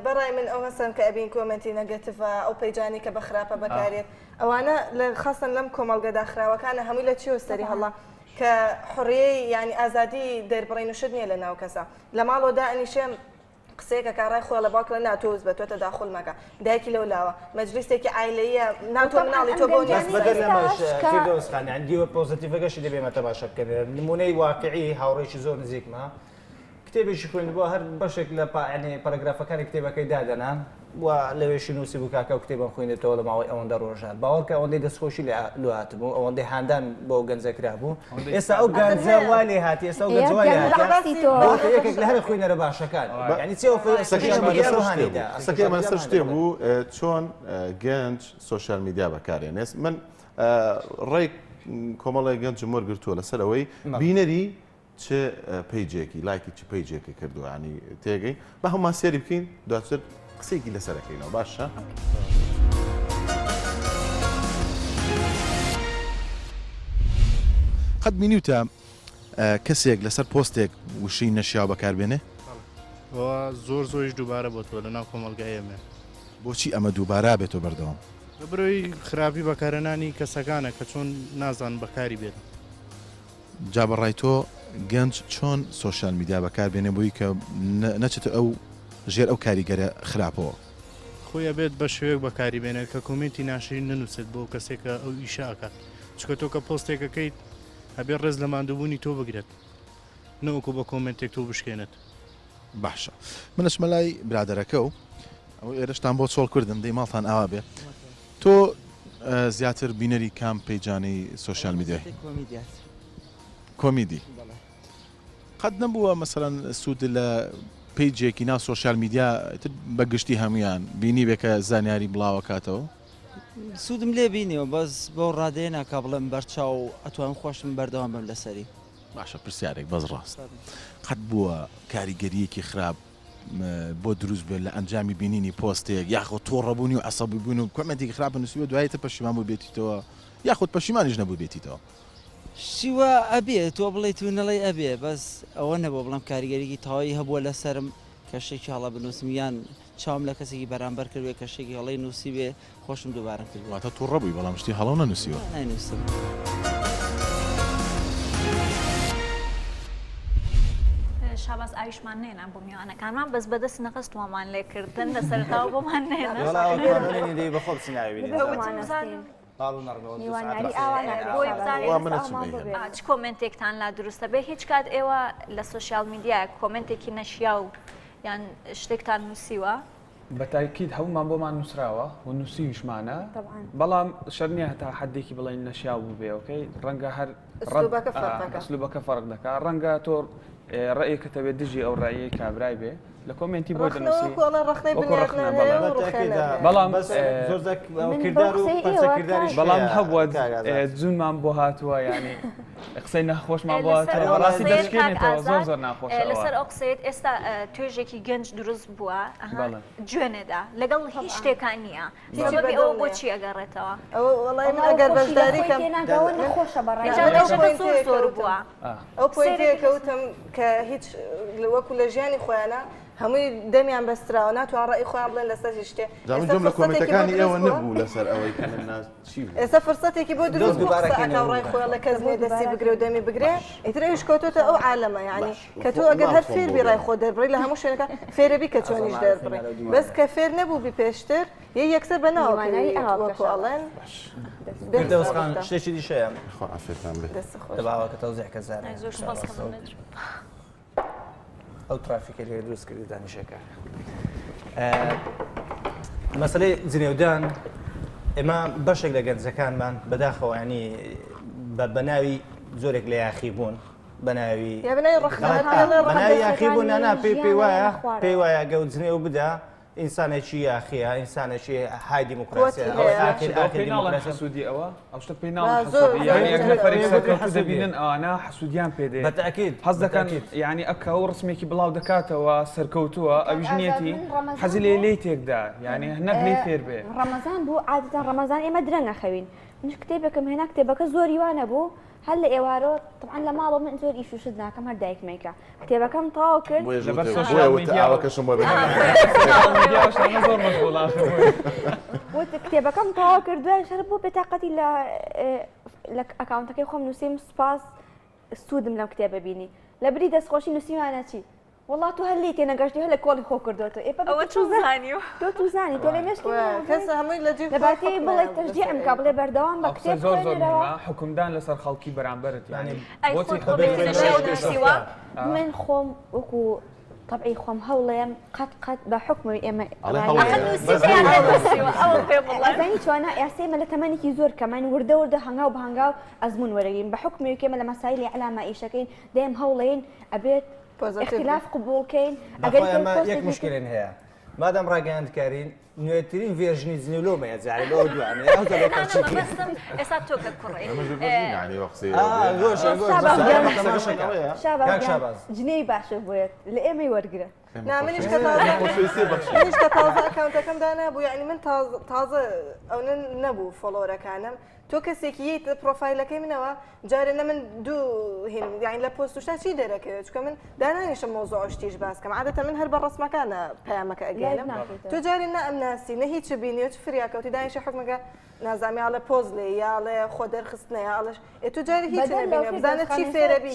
بەڕای من ئەو هەستن کە ئەبین کۆمنتی نەگەتیڤە ئەو پەیجانی کە بە خراپە بەکارێت ئەوانە لە خاستن لەم کۆمەڵگەدا خراوەکانە هەمووی لە چیوە سەری هەڵا کە حڕیەی ینی ئازادی دەربڕین و شت نییە لە ناو کەسە لە ماڵۆدا ئەنیشێم قسەیەکە کارڕای خۆ لە باوکە ناتۆز بە تۆ تەداخل مەکە دایکی لەولاوە مەجلیسێکی عایلەیە ناتۆ مناڵی تۆ بۆ دیوە پۆزتیڤەکەشی دەبێمە تەماشا بکەن نمونەی واقعی هاوڕێکی زۆر نزیکمە کتێبێکی خوێندبووە هەر بەشێک لە پەرەگرافەکانی کتێبەکەی دادەنان لەوێشی نووسی بوو کاکە و کتێبم خوێنێتەوە لە ماوەی ئەوەندە ڕۆژات باوەڕکە ئەوەندەی دەستخۆشی لە هاتبوو ئەوەندەی هاندان بۆ گەنجەکرا بوو ئێستا ئەو گەنجە وا لێ هاتی ئێستا ئەو گەنجە وا لێ هاتی یەکێک لە هەر خوێنەرە باشەکان یعنی سەکەی مەسەر شتێ بوو چۆن گەنج سوۆشیال میدیا بەکارێنێت من ڕێک کۆمەڵی گەنجم وەرگرتووە لەسەر ئەوەی بینەری چ پیجێکی لایکی چ پیجێکی کردو ینی تێگەی بە هەمومان سێری بکەین دواتر قسێکی لەسەرەکەینەوە باشە؟ قەت بینیوتە کەسێک لەسەر پۆستێک وشەی نەشیاو بەکاربێنێ؟ زۆر زۆریش دووبارە بۆتەوە لە ناو کۆمەلگای ئێمە بۆچی ئەمە دووبارە بێتەوە بەردەوام؟ بڕۆی خراپی بەکارهێنانی کەسەکانە کە چۆن نازان بەکاری بێت جا بەڕای تۆ گەنج چۆن سوۆشیال میدیا بەکاربێنێ بووی کە نەچێت ئەو ژێر ئەو کاریگەرە خراپەوە خۆیە بێت بە شوەیەک بەکاری بێنێت کە کۆمنتی ناشرین ننووسێت بۆ کەسێکە ئەو ئیشاکات چکە تۆ کە پۆستێکەکەیت هەبێ ڕێز لە ماندووبوونی تۆ بگرێت نەوەکو بە کۆمنتێک تۆ بشکێنێت باشە منەچمە لای برادەرەکە و ئەو ئێرەشتان بۆ چۆڵ کردم دەی ماڵتان ئاوا بێ تۆ زیاتر بینەری کام پەیجانەی سوۆشیال میدیای کۆمیدی قەت نەبووە مەسەڵەن سوود لە پیجێکی ناو سوۆشیال میدیا بەگشتی هەمویان بینی بێکە زانیاری بڵاوە کاتەوە سوودم لێ بینیەوە بەس بۆ ڕادەیە ناکا بڵێم بەرچاو ئەتوانم خۆشم بەردەوام بم لەسەری باشە پرسیارێک بەس ڕاست قەت بووە کاریگەریەکی خراپ بۆ دروست بێت لە ئەنجامی بینینی پۆستێک یاخۆ تۆڕەبوونی و عەسەبی بوون و کۆمنتێکی خراپە نووسیوە دوایێتە پەشیمان بوو بێتیتەوە یاخود پەشیمانیش نەبوو بێتیتەوە شیوە ئەبێ تۆ بڵێ تو نەڵێ ئەبێ بەس ئەوە نەبوو بڵم کاریگەریکی تەواوی هەبووە لەسرم کەشێکی هەڵا بنووسم یان چاوم لە کەسێکی بەرامبەر کردوێ کەشێکی هەڵی نووسی بێ خۆشم دووبارە کردواتە تووڕەبووی بەڵام شتی هەڵەو نەنووسیوە نەنووسم شاباس ئاویشمان نێنە بۆ میوانەکانمان بەس بەدەست نەخستوەمان لێکردن لەسەرتاوە بۆمان نێنە بەخۆ بچناوی چ کۆمنتێکتان لا دروستە بێ هیچ کات ئێوە لە سوۆشیال میدیا کۆمنتێکی نەشیا و یان شتێکتان نووسیوە بەتاکیید هەمومان بۆمان نووسراوە و نووسیویشمانە بەڵام شەرنیە هەتا حدێکی بڵێن نەشیا بوو بێ ئۆکەی ڕەنگە هەر ئەسلوبەکە فەرق دەکات ڕەنگە تۆ ڕێیەکەتەوێت دژی ئەو ڕایەیە کابرای بێ لە کۆمنتی بۆ دەنووسی بەڵام هەبووە جوونمان بۆ هاتووە ینی قسەی نەخۆشمان بۆ ڕاستی دەشکێنێتەوە زۆر زۆر ناخۆشە لەسەر ئەو قسەیت ئێستا توێژێکی گەنج دروست بووە گوێنێدا لەگەڵ هیچ شتێکان نییە سەبەبی ئەوە بۆچی ئەگەڕێتەوە ئەگەر بەشداری نەخۆشە زۆر بووە ئەو پۆینتەیە کەوتم کە هیچ وەکو لە ژیانی خۆیانە هەمووی دەمیان بەستراوە ناتوان ڕێی خۆیان بڵێن لەسەر شتێ لە کۆمنتەکانی ئێوە نەبوو لەسەر ئەوەی ئێستا فرسەتێکی بۆ دروست ڕای خۆیان لە کەسێ دەستی بگرێ و دەمی بگرێ ئیترەویش کەوتۆتە ئەو عالەمە یعنی کە تۆ ئەگەر هەر فێربی ڕای خۆ دەربڕی لە هەموو شوێنەکە فێرەبی کە چۆنیش دەربڕی بەس کە فێر نەبوو بی پێشتر یەکسەر بەناوەکۆڵێن شتێکی دیشەیە باوەکە تەوزیعکە زانە ئەو ترافیکە لێ دروست کردی دانیشەکە مەسەلەی جنێودان ئێمە بەشێک لە گەنجەکانمان بەداخەوە ینی بە ناوی زۆرێک لە یاخی بوون بە ناوی یاخی بوون نانا پێی وایە گەوت جنێو بدا ئینسانێکی یاخیە ئینسانێکی های دیموکراسی حسودی ئەوە ئەو شتە پێی ناڵ دەبینن ئەوانە حسودیان پێدێ بەتاکید حەز دەکەن یعنی ئەکە ئەو ڕسمێکی بڵاو دەکاتەوە سەرکەوتووە ئەویش نیەتی حەزی لێ لی تێکدا یعنی هەنەک لی فێر بێ ڕەمەزان بوو عادەتەن ڕەمەزان ئێمە درەنگە خەوین منش کتێبێکم هێنا کتێبەکە زۆری وانە بوو هەر لە ئێوارۆ طبعا لە ماڵەوە من زۆر ئیش و شت ناکەم هەر دایکمێکە کتێبەکەم تاوا کرد کتێبەکەم تاوا کرد دوای شەر بۆ بێتاقەتی لە ئەکاونتەکەی خۆم نووسیم سپاس سوودم لەم کتێبە بینی لە بری دەستخۆشی نووسیمانە چی والله تو هەر لێ تێنەگەشتی هەر لە کۆڵی خۆ کردوەوە ئەوە چزانی تۆ توزانی تۆ لێ مێشتی کەس هەمووی لە جێ لەباتەی بڵێ تەشجیعم کا بڵێ بەردەوام بە کتێب زۆر زۆر حکومدان لەسەر خەڵکی بەرامبەرت من خۆم وەکو طبعی خۆم هەوڵێم قەت بە حکمی ئێمە زانی توانە ئێسێمە لە تەمەنێکی زۆر کەمان وردە هەنگاو بە هەنگاو ئەزمون وەرەگەین بە حکمی کێمە لە مەسایلی عەلامە ئیشەکەین دێم هەوڵێن ئەبێت اختلاف قبولکەین ئەگەر یەک مشکلێن هەیە مادام ڕاگەیاندکارین نوێترین ڤێژنی جنێولۆمەیە جارێ لەوە دوانێ ئێستا تۆ کە کوڕی جنێی باشە بێت لە ئێمەی وەرگرە منیش کە تازە ئەکاونتەکەم دانابوو یعنی من تازە ئەو نەبوو فۆلۆرەکانم تۆ کەسێکیت پرۆفایلەکەی منەوە جارێ نە من دوو هین یعنی لە پۆستوشتا چی دەرەکەوێت چکە من دانانیشم مۆزوع شتیش باسکەم عادەتە من هەر بە ڕسمەکانە پەیامەکە ئەگەێنم تۆ جارێ نە ئەم ناسی نە هیچ بینی و چ فریاکەوتی دانیشە حکمەکە نازامی لە پۆز لێ یا لە خۆ دەرخستنەیە ئەڵش تو جارێ هیچ نەبینێ بزانێت چی فێرەبی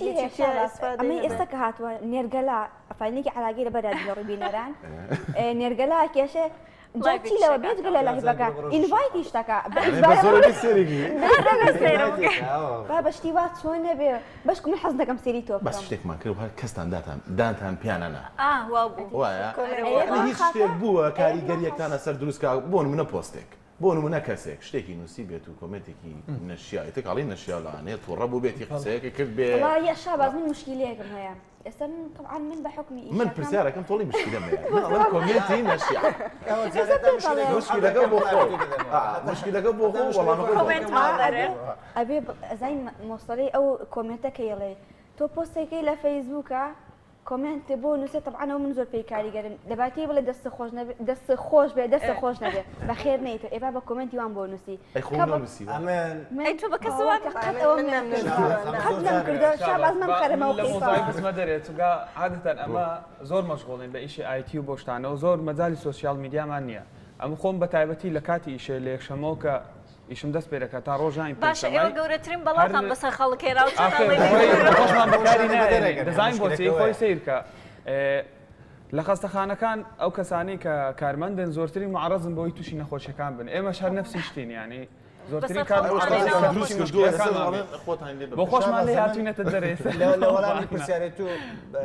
ئەمەی ئێستا کە هاتووە نێرگەلا ئەفاینێکی علاگەی لە بەرا لە ڕووبینەران نێرگەلا کێشێ جاتی لەوە بێت گەلە لە هیبەکە ئینڤایتی شتەکە با بەشتی وا چۆن نەبێ بەشک من حەز دەکەم سێری تۆ بەس شتێکمان کرد هەر کەستان دانتان پیانەنا وایە هیچ شتێک بووە کاریگەریەکتانە سەر دروستکە بۆ نمونە پۆستێک بۆ نمونە کەسێک شتێکی نووسی بێت و کۆمنتێکی نەشیایەتە کاڵی نەشیاڵانێت و ڕەبوو بێتی قسەیەکە کرد بێ شاباز من مشکلەیەکم هەیە ئێستا طبعا من بە حکمی من پرسیارەکەم تۆڵی مشکلە من کۆمنتی نەشیع مشکلەکە بۆ خۆ مشکلەکە بۆ خۆ وەڵامەکە ئەبێ زین مۆستەڵی ئەو کۆمنتەکە یڵێ تۆ پۆستێکی لە فەیسبووکە کۆمنت بۆ نووسێت طبعا من زۆر پێی کاریگەرم دەباتی بڵێ دەست خۆش بێ دەستە خۆش نەبێ بەخێر نەیت ئێبا بە کۆمنتی وان بۆ نووسی تۆ بە کەسوان شاباز من خەرمەوەقسمە دەرێت چگا عادەتەن ئەمە زۆر مەشغوڵین بە ئیشی ئایتی و بۆ شتانەوە زۆر مەجای سوسیال میدیامان نییە ئەم خۆم بە تایبەتی لە کاتی ئیشێ لە یەکشەمەوە کە ئیشم دەست پێدەکات تا ڕۆژانی باشە ئێوە گەورەترین بەڵاتان بەسەر خەڵکێرا و خۆشمان بەکاری نایە دەزانین بۆچی خۆی سیرکە لە خەستەخانەکان ئەو کەسانی کە کارمەندن زۆرترین معرەزن بۆی تووشی نەخۆشیەکان بن ئێمە هەر نەفسی شتین ینی زۆرترین بۆ خۆشمان لێ هاتوینەتە دەرێت لە وەڵامی پرسیارێت و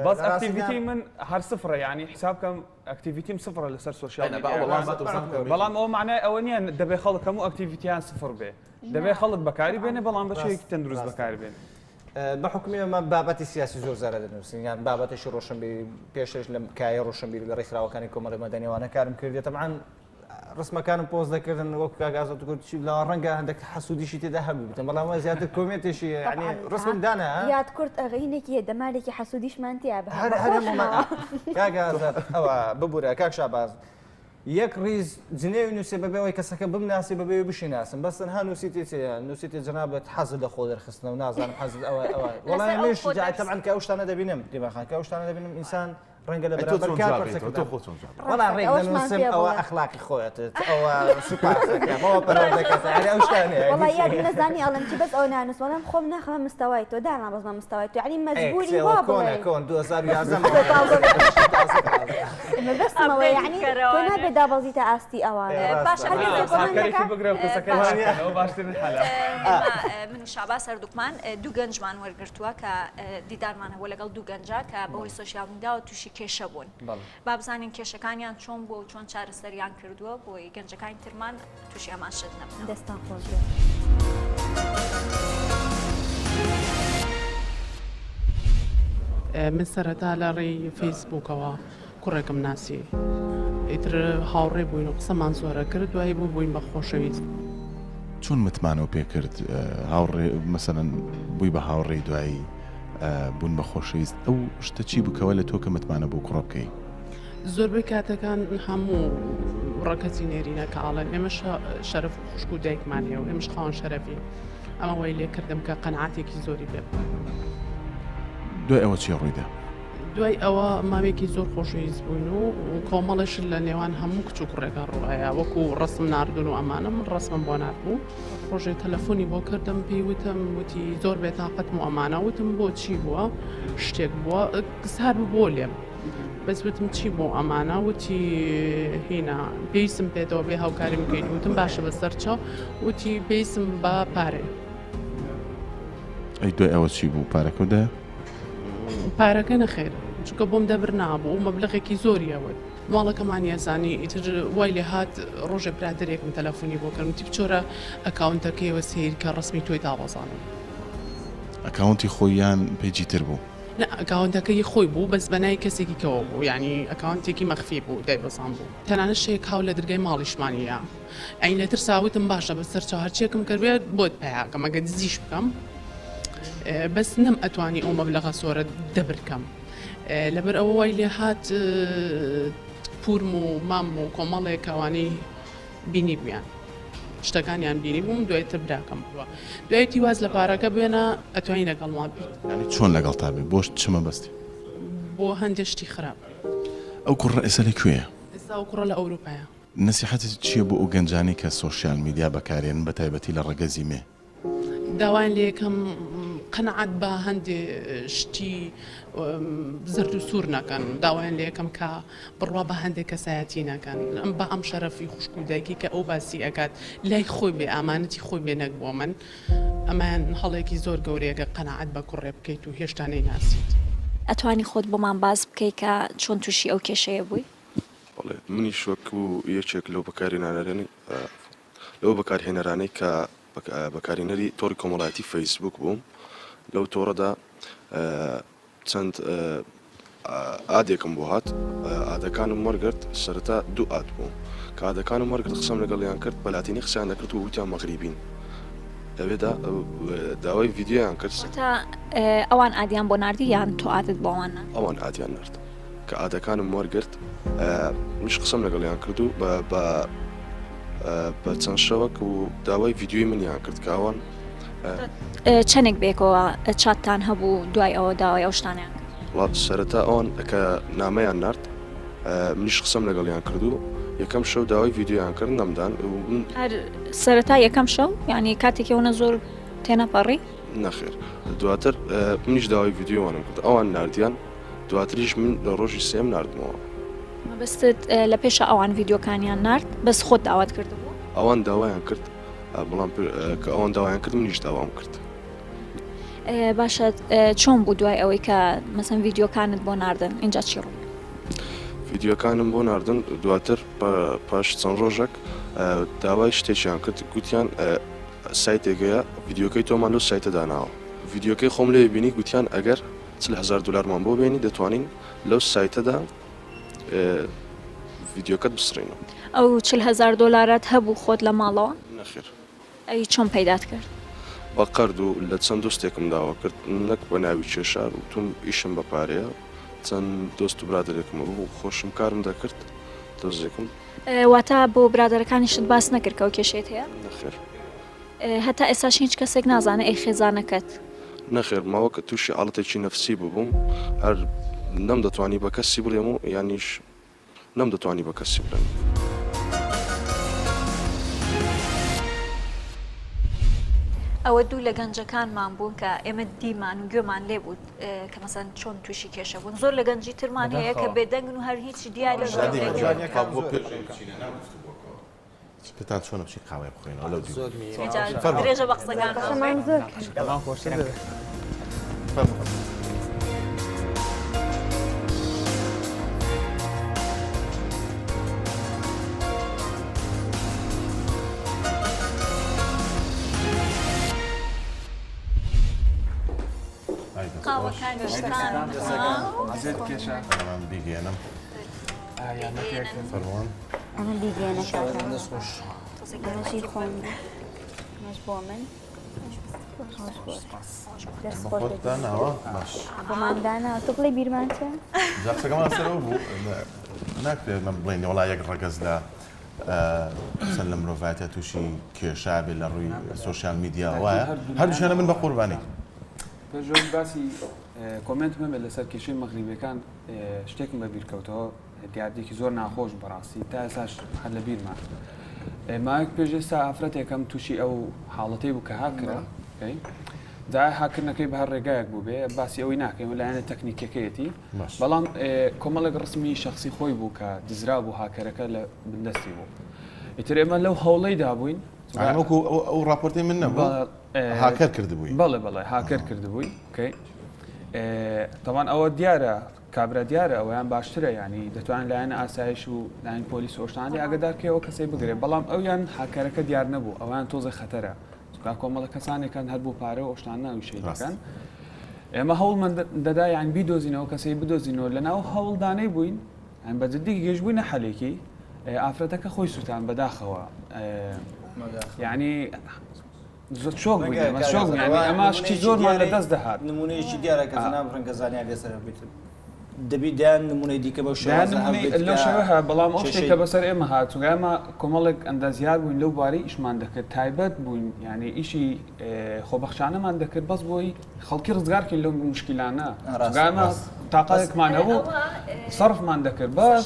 بەس ئەکتیڤیتی من هەر سفرە ینی حساب بکەم ئەکتیڤیتیم سفرە لەسەر سوسیال بەڵام ئەوە معنای ئەوە نییە دەبێت خەڵک هەموو ئەکتیڤیتیان سفر بێ دەبێت خەڵک بەکاری بێنێ بەڵام بە شێوەیەکی تەندروست بەکاری بێنێ بە حکومی ئەمە بابەتی سیاسی زۆر زارە دەنووسین یان بابەتێکی ڕۆشنبیری پێشش لە کایە ڕۆشنبیری لە ڕێکخراوەکانی کۆمەڵی مەدەنیوانە کارم کردێت طبعاً ڕسمەکانم پۆز دەکردن وەک کاگازە گوتی لە ڕەنگە هەندێک حەسوودیشی تێدا هەبوو بتم بەڵام زیاتر کۆمنتێشی یعنی ڕسمم دانا یاد کورت ئەغینێکی دەمارێکی حەسوودیشمان تیا بە کاگازە ئەوە ببوورە کاک شاباز یەک ڕیز جنێوی نووسێ بەبێەوەی کەسەکە بمناسی بەبێ بشیناسم بەس تەنها نووسیتی جنابەت حەزت لە خۆ دەرخستنە و نازانم حەزت ئەوە وەڵام منش تەبعاً کە ئەو شتانە دەبینم دیمەخان کە ئەو شتانە دەبینم ئینسان ڕەنگە لە بەرامبەر کار وەڵام ڕێک دەنووسم ئەوە ئەخلاقی خۆیەتت ئەوە سوپاسەکەمەوە پەروەردەکەت ئەو شتانەیە وەڵام یاد نەزانی ئەڵێم چی بەس ئەو نانووس وەڵام خۆم ناخەمە مستەوای تۆ دانا بەزمە مستەوای تۆ یعنی مەجبوری وا بڵێ کۆن 2011 بەستمەوە یعنی تۆ نابێت دابەزیتە ئاستی ئەوانە من و شاباز هەردووکمان دوو گەنجمان وەرگرتووە کە دیدارمان هەبوو لەگەڵ دوو گەنجە کە بەهۆی سۆشیال میدیا و تووشی کێشە بوون با بزانین کێشەکانیان چۆن بووە و چۆن چارەسەریان کردووە بۆی گەنجەکانی ترمان تووشی ئەمان شت نەبن دەستان خۆش من سەرەتا لە ڕێی فەیسبووکەوە کوڕێکم ناسی ئیتر هاوڕێ بووین و قسەمان زۆرە کرد دوایی بوو بووین بە خۆشەویست چۆن متمانەوە پێ کرد هاوڕێ مەسەلەن بووی بە هاوڕێی دوایی بوون بە خۆشەویست ئەو شتە چی بکەوە لە تۆ کە متمانە بۆ کوڕە بکەی زۆربەی کاتەکان هەموو ڕەکەتی نێرینە کە ئاڵێن ئێمە شەرف خوشک و دایکمان هەیە و ئێمەش خاوەن شەرەفی ئەمە وای لێ کردم کە قەنعاتێکی زۆری پێ دوای ئەوە چی ڕوویدا دوای ئەوە ماوێکی زۆر خۆشەویست بووین و کۆمەڵش لە نێوان هەموو کچ و کوڕێکە ڕوایە وەکو ڕسم ناردن و ئەمانە من ڕسمم بۆ ناتبوو ڕۆژێ تەلەفۆنی بۆ کردم پێی وتم وتی زۆر بێتاقەتم و ئەمانە وتم بۆ چی بووە شتێک بووە سار بۆ لێم بەس وتم چی بۆ ئەمانە وتی هێنا پێویستم پێێتەوە بێ هاوکاری بکەین وتم باشە بەسەر چا وتی پێویستم بە پارێ ئەی دوای ئەوە چی بوو پارەکەدا پارەکە نەخێر چونکە بۆم دەبر نابوو مەبلغێکی زۆریەوە ماڵەکەمان یاسانی ئیتر وای لێ هات ڕۆژێ برادێکم تەلەفۆنی بۆ کردم تی بچۆرە ئەکاونتەکەیەوە سیر کە ڕسمی تۆی داوەزانم ئەکاونتی خۆیان پێیجی تر بوو ئەکاونتەکەی خۆی بوو بەس بەنای کەسێکی کەەوە بوو ینی ئەکاونتێکی مەخفی بوو دایبەزان بوو تەنانە شەیەک هاو لە دەرگای ماڵیشمانیە ئەین لەتر ساوتم باشە بەسەر چاهرچێکم کردێت بۆت پیاکەم ئەگە دزیش بکەم بەس نەم ئەتوانی ئەو مەبلەغە سۆرە دەبرکەم لەبەر ئەوە وای لێ هات پورم و مام و کۆمەڵێک ئەوانەی بینی بوویان شتەکانیان بینی بووم دوایتر براکەم بووە دوایەتی واز لە پارەکە بێنە ئەتوانی لەگەڵ ینی چۆن لەگەڵ تا بێ بۆش چمە بەستی بۆ هەندێک شتی خراپ ئەو کوڕە ئێستا لەکوێیە ئێستا ئەو کوڕە لە ئەوروپایە نسیحەتت چییە بۆ ئەو گەنجانی کە سۆشیال میدیا بەکارێن بە تایبەتی لە ڕێگەزی مێ داوایان لە یەکەم قەنەعەت بە هەندێ شتی زرد و سوور نەکەن داوایان لە یەکەم کە بڕوا بە هەندێک کەسایەتی نەکەن ئەم بە ئەم شەرەفی خوشک و دایکی کە ئەو باسی ئەکات لای خۆی بێ ئامانەتی خۆی بێنەک بۆ من ئەمان هەڵێکی زۆر گەورەیەگە قەنەعەت بە کوڕێ بکەیت و هێشتا نەیناسیت ئەتوانی خۆت بۆمان باز بکەیت کە چۆن تووشی ئەو کێشەیە بووی منیش وەکو یەکێک لەو بەکارهێنەرانی لەو بەکارهێنەرانەی کە بەکارهێنەری تۆڕی کۆمەڵایەتی فەیسبوک بووم لەو تۆڕەدا چەند ئادێکم بۆ هات ئادەکانم وەرگرت سەرەتا دوو ئات بووم کە ئادەکانم وەرگرت قسەم لەگەڵیان کرد بەلاتینی قسەیان دەکرد و وتیان مەغریبین لەوێدا داوای ڤیدیۆیان کرد ئەوان ئادیان بۆ نردی یان تۆ ئادت بۆوان ئەوان ئادیان نرد کە ئادەکانم وەرگرت منیش قسەم لەگەڵیان کرد و بە چەند شەوەک و داوای ڤیدیۆی منیان کرد کە ئەوان چەندێک بێکەوە چاتتان هەبوو دوای ئەوە داوای ئەو شتانیان سەرەتا ئەوان کە نامەیان نرد منیش قسەم لەگەڵیان کرد و یەکەم شەو داوای ڤیدیۆیان کرد نەمدان سەرەتا یەکەم شەو ینی کاتێکەوەنە زۆر تێنەپەڕی نەخێر دواتر منیش داوای ڤیدیۆوانم کرد ئەوان نردیان دواتریش من لە ڕۆژی سێم نردمەوە بەستت لە پێشە ئەوان ڤیدیۆکانیان نرد بەس خۆت داوات کردبوو ئەوان داوایان کرد بەڵام کە ئەوان داوایان کرد منیش داوام کرد باشە چۆن بوو دوای ئەوەی کە مەسەن ڤیدیۆکانت بۆ ناردن اینجا چی ڕوو ڤیدیۆکانم بۆ ناردن دواتر پاش چەند ڕۆژێک داوای شتێکیان کرد گوتیان سایتێکەیە ڤیدیۆکەی تۆمان لەو سایتە داناوە ڤیدیۆکەی خۆم لێ بینی گوتیان ئەگەر 40,000 دلارمان بۆ بێنی دەتوانین لەو سایتەدا ڤیدیۆکەت بسڕینەوە ئەو 40,000 دلارات هەبوو خۆت لە ماڵەوە نەخێر ئەی چۆن پەیدات کرد بە قەرد و لە چەند دۆستێکم داوا کرد نەک بە ناوی کێشار و توم ئیشم بە پارەیە چەند دۆست و برادێکم بوو خۆشم کارم دەکرد دۆزێکم واتە بۆ برادەرەکانیشت باس نەکرد کە ئەو کێشێت هەیە نەخێر هەتا ئێساش هیچ کەسێک نازانە ئەی خێزانەکەت نەخێر ماوە کە تووشی حاڵەتێکی نەفسی ببووم هەر نەم دەتوانی بە کەسی بڵێم و یانیش نەم دەتوانی بە کەسی بڵێم ئەوە دوو لە گەنجەکانمان بوون کە ئێمە دیمان و گوێمان لێ بود کە مەسەن چۆن تووشی کێشە بوون زۆر لە گەنجی ترمان هەیە کە بێدەنگن و هەر هیچی دیارە پێتان چۆنە بچین قاوای بخۆینەوە لەو درێژە بە قسەکان بیگەێنم فەرمان ئەمە بیگەێنە ئەمەشی خۆم بۆ من داناوە باش بۆماندانە تۆ بڵێ بیرمان چە جاقسەکەمان سەرەوە بوو ناکرێت من بڵێنی وڵا یەک ڕەگەز لە چەند لە مرۆڤایەتە تووشی کێشا بێت لە ڕووی سۆشیال میدیا وایە هەردووشانە من بە قوربانی پێشۆی باسی کۆمنت مەمێ لەسەر کێشەی مەغریبەکان شتێکم بە بیرکەوتەوە دیاردێکی زۆر ناخۆش بەڕاستی تا ئێساش هەر لە بیرمان ماوەیەک پێش ئێستا ئافرەتێکم تووشی ئەو حاڵەتەی بوو کە هاکرا دا هاکردنەکەی بە هەر ڕێگایەک بوو بێ باسی ئەوەی ناکەین لایەنە تەکنیکەکەیەتی بەڵام کۆمەڵێک ڕسمی شخصی خۆی بوو کە دزرا بوو هاکەرەکە لە بندستی بوو ئیتر ئێمە لەو هەوڵەی دابووین وەکو ئەو راپۆرتی من نەبوو هاکەر کردبووی بەڵێ هاکەر کردبووی تەمان ئەوە دیارە کابرا دیارە ئەویان باشترە ینی دەتوانن لایەنە ئاسایش و لاین پۆلیس ئۆشتانی ئاگدارکەوە کەسەی بگرێت بەڵام ئەویان هاکارەکە دیار نەبوو ئەویان تۆزە خەتەرە کۆمەڵە کەسانێکان هەر بۆ پارە و ئۆشتان ناویشەی دەکەن ئێمە هەوڵمان دەدا یان بیدۆزینەوە کەسەی بدۆزینەوە لەناو هەوڵدانەی بووین بەجددی گەشتبووینە حەلێکی ئافرەتەکە خۆی سووتان بەداخەوە ینی شۆک ئەمە شتی زۆرمان لە دەست دەهات نمونەیەکی دیارە کە زەنا ڕەنگە زانیان لێسەر بێت دەبی دایان نمونەی دیکە بەو لەو شێوەها بەڵام ئەو شتێکە بەسەر ئێمە هاتووگە ئەمە کۆمەڵێک ئەندازیار بووین لەو بارەی ئیشمان دەکرد تایبەت بووین یعنی ئیشی خۆبەخشانەمان دەکرد بەس بۆی خەڵکی ڕزگارکەین لەو مشکلانە ئەمە تاقەیەکمان هەبوو سەرفمان دەکرد بەس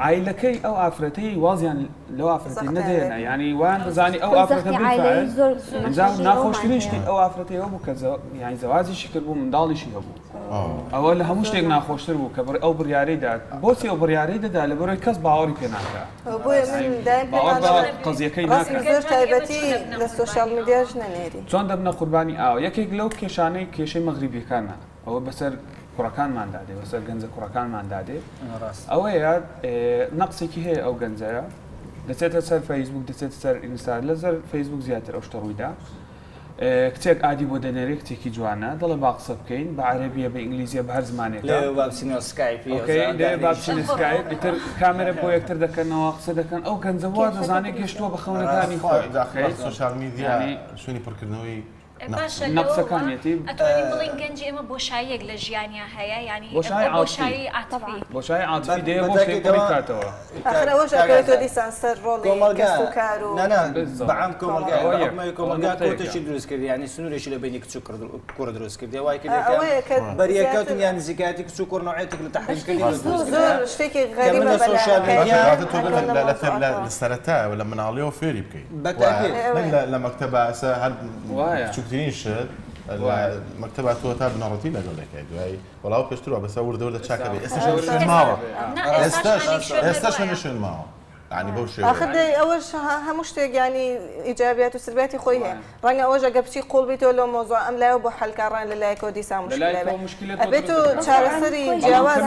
عیلەکەی ئەو ئافرەتەی وازیان لەو ئافرەتی نەدێنە ینی وان بزانی ئەو ئافرەتە ناخۆشترین شتی ئەو ئافرەتی هەبوو کە یانی زەواجیشی کرد بوو منداڵیشی هەبوو ئەوە لە هەموو شتێک ناخۆشتر بوو کە ئەو بڕیارەیدا بۆچی ئەو بڕیارەی دەدا لە بەرەوەی کەس باوەڕی پێ ناکات قەزیەکەی ناکات زۆر تایبەتی لە سوشال میدیاش نەنێری چۆن دەبنە قوربانی ئاوە یەکێک لەو کێشانەی کێشەی مەغریبیەکانە ئەوە بەسەر کوڕەکانمان دادێ بەسەر گەنجە کوڕەکانمان دادێ ئەوەیە نەقسێکی هەیە ئەو گەنجەیە دەچێتە سەر فەیسبوک دەچێت سەر ئینستاگرام لەسەر فەیسبوک زیاتر ئەو شتە ڕوویدا کچێک ئادی بۆ دەنێرێ کچێکی جوانە دەڵێ با قسە بکەین بە عەرەبیە بە ئینگلیزیە بە هەر زمانێکە سکایپ ئیتر کامێرە بۆ یەکتر دەکەنەوە قسە دەکەن ئەو گەنجە وا دەزانێت گەشتووە بە خەونەکانی خۆی سوشال میدیا شوێنی پڕکردنەوەی نەقسەکانێتی ئەتوانین بڵین گەنجی ئێمە بۆشاییەک لە ژیانیا هەیە ینی بۆشایی عاتفی بۆشایی عاتفی دەیە بۆ شتێک کاتەوە ئەوەش ئەکرێتەوە دیسان سەر ڕۆڵی کەس و کار و بەعام کۆمەلگای کۆتێکی دروست کردی ینی سنوورێکی لە بینی کچ و کوڕ دروست کردی وای کردێکە بەریەکەوتن یان نزیکایەتی کچ و کوڕ نوعێتێک لە تەحریم کردی زۆر شتێکی غەریبە لە سەرەتا لە مناڵیەوە فێری بکەیت لە مەکتەبە هەر بچووکترین شت مەکتەبە تۆ تا بنەڕەتی لەگەڵ دەکەیت دوای وەڵاو پێشترەوە بەسە وردەوردە چاکە بێ ئێستاش ماوە ئێستاش نشوێن ماوە ینی بەو شێوەیە آخر ئەوەش هەموو شتێک ینی ئیجابیات و سلبیاتی خۆی هەیە ڕەنگە ئەوەش ئەگە بچی قوڵ بیتەوە لەو مۆزوع ئەم لایەوە بۆ حەلکارڕان لە لایەکەوە دیسان مشکلە ئەبێت و چارەسەری جیاواز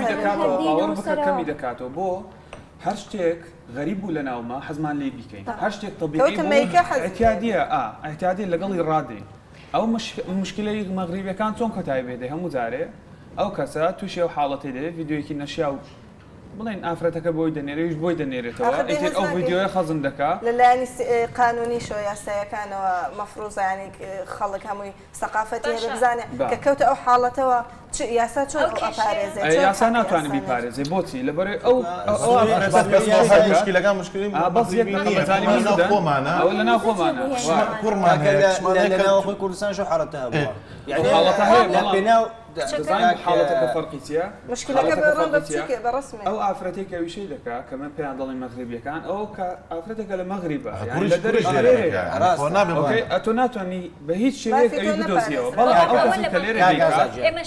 کەمی دەکاتەوە بۆ هەر شتێک غەریب بوو لە ناومە حەزمان لێ بیکەین هەر شتێک تەبیعی ئەحتیادیە لەگەڵی ڕادێ ئەو مشکلەی مەغریبیەکان چۆن کۆتایی بێدەی هەموو جارێ ئەو کەسە تووشی ئەو حاڵەتی دەوێت ڤیددیۆیەکی نەشیا و بڵێن ئافرەتەکە بۆی دەنێرەویش بۆی دەنێرێتەوە ئیتر ئەو ڤیددیۆیە خەزم دەکات لەلایەنی قانونی شۆ یاسایەکانەوە مەفروضە ینی خەڵک هەمووی سەقافەتی هەیە بزانێت کە کەوتە ئەو حاڵەتەوە یاسا چۆن ئەپارێزێت یاسا ناتوانێت بیپارێزێ بۆچی لەبەرەوەی ئەو مشکلەکان مشکلی بەس خۆمانە ئەو لەناو خۆمانە کوڕمان لەناو خۆی کوردستان شو حاڵەتە هەبووە یعنی حاڵەتە هەیە بەڵام دەزانین حاڵەتەکە فەرقی چییە؟ مشکلەکە بەڕسمێ ئەو ئافرەتێک کە ویشەی دەکات کە من پێیان دەڵێن مەغریبیەکان ئەو کە ئافرەتێکە لە مەغریبە لە دەرێ ئەتۆ ناتوانانی بە هیچ شێوەیەک ئەوی بدۆزیەوە بەڵام ئەو کەسی کە لێرە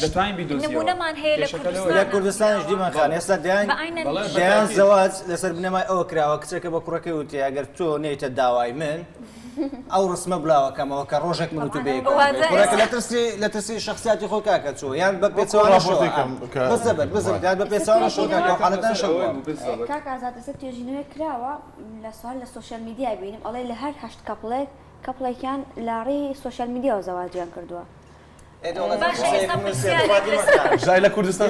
دەتوانین بیدۆزیەوە نمونەمان هەیە لە کوردستان لە کوردستانش دیمان خان ئێستا دەیان زەواج لەسەر بنەمای ئەوە کراوە کچێکە بە کوڕەکەی وتی ئەگەر تۆ نێیتە داوای من ئەو ڕسمە بڵاوەکەمەوە کە ڕۆژێک من و تو بێ لە ترسی شخصیاتی خۆ کاکە چۆ یان بە پێچەوانە بزبێت بە پێچەوانە شۆ حالەتان شەوە کاک ئازاد لەسەر توێژینەوەی کراوە لە سوال لە سوشیال میدیا بینیم ئەڵێ لە هەر هەشت کەپڵێکیان لاڕێی سوشیال میدیا و زەواجیان کردووە ژای لە کوردستان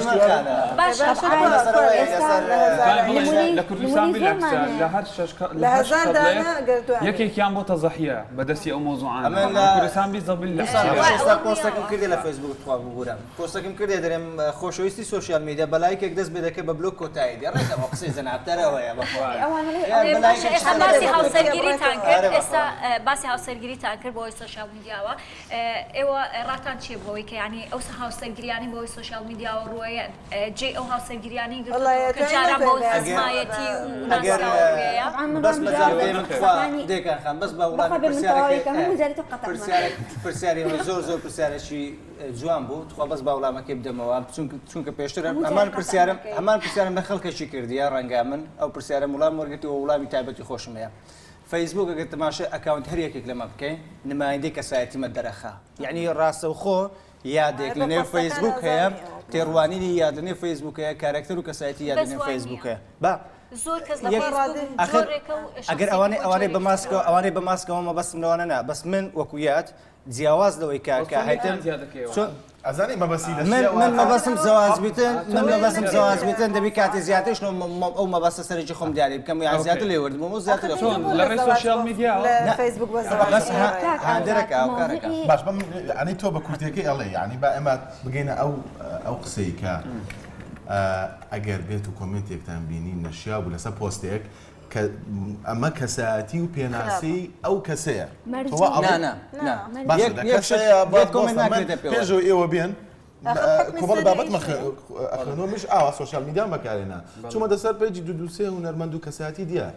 لە کوردستان لە هەزار یەکێکیان بۆ تەزەحیە بەدەستی ئەو مۆزوعانە کوردستان بیزەبل لە پۆستەکەم کردی لە فەیسبوک توا ببوورم پۆستەکەم کردێ دەرێم خۆشەویستی سوشیال میدیا بەلایکێک دەست بێ دەکە بە بلۆک کۆتایی دێ ڕێکەوە قسەی زەنابتەرەوەیە باسی هاوسەرگیریتان کرد ئێستا باسی هاوسەرگیریتان کرد بۆی سوشیال میدیاوە ئێوە ڕاتان چیە بۆی کە ینی ئەو هاوسەرگریانی بۆی سوشیال میدیاوە ڕوەیە جێ ئەو هاوسەرگریانی کە جاران بۆ خزمایەتی و ناسراوەیە بەس دێکان خان بەس بە پرسیاری زۆر پرسیارێکی جوان بوو تخوا بەس با وڵامەکەی بدەمەوە چونکە پێشتر هەمان پرسیارم لە خەڵکەشی کردیە ڕەنگا من ئەو پرسیارە وڵام وەرگرتی و وڵامی تایبەتی خۆشمەیە فەیسبوک ئەگەر تەماشای ئەکاونت هەر یەکێک لەمە بکەین نمایندەی کەسایەتیمە دەرەخا یعنی ڕاستەوخۆ یادێک لە نێو فەیسبوک هەیە تێڕوانینی یاد لە نێو فەیسبوک هەیە کارکتەر و کەسایەتی یاد لە نێو فەیسبوک هەیە با زۆر کەس لە فەیسبوک ئەگەر ئەوانەی بە ماسکەوە مەبەستم لەوانە نا بەس من وەکو یاد جیاواز لەوەی کاکە هەیتم ئەزانی مەبەسی من مەبەستم زەواز بیتن من مەبەستم زەواز بیتن دەبی کاتی زیاترش ئەو مەبەستە سەرەکی خۆم دیاری بکەم یان زیاتر لێ وردم زیاتر لە ڕێی سوشیال میدیا فیسبوک بەس هەندێرەکە باش ئەنی تۆ بە کورتەکەی ئەڵێ یعنی با ئەمە بگەینە ئەو قسەی کە ئەگەر بێت و کۆمنتێکتان بینی نەشیا بوو لەسەر پۆستێک کە ئەمە کەسایەتی و پێناسی ئەو کەسەیە پێشەوە ئێوە بێن کۆمەڵ بابەتمە ئەخێنەوە مش ئاوا سۆشیال میدیان بەکارێنا چوومە دەسەر پێیجی دووسێ هونەرمەند و کەسایەتی دیە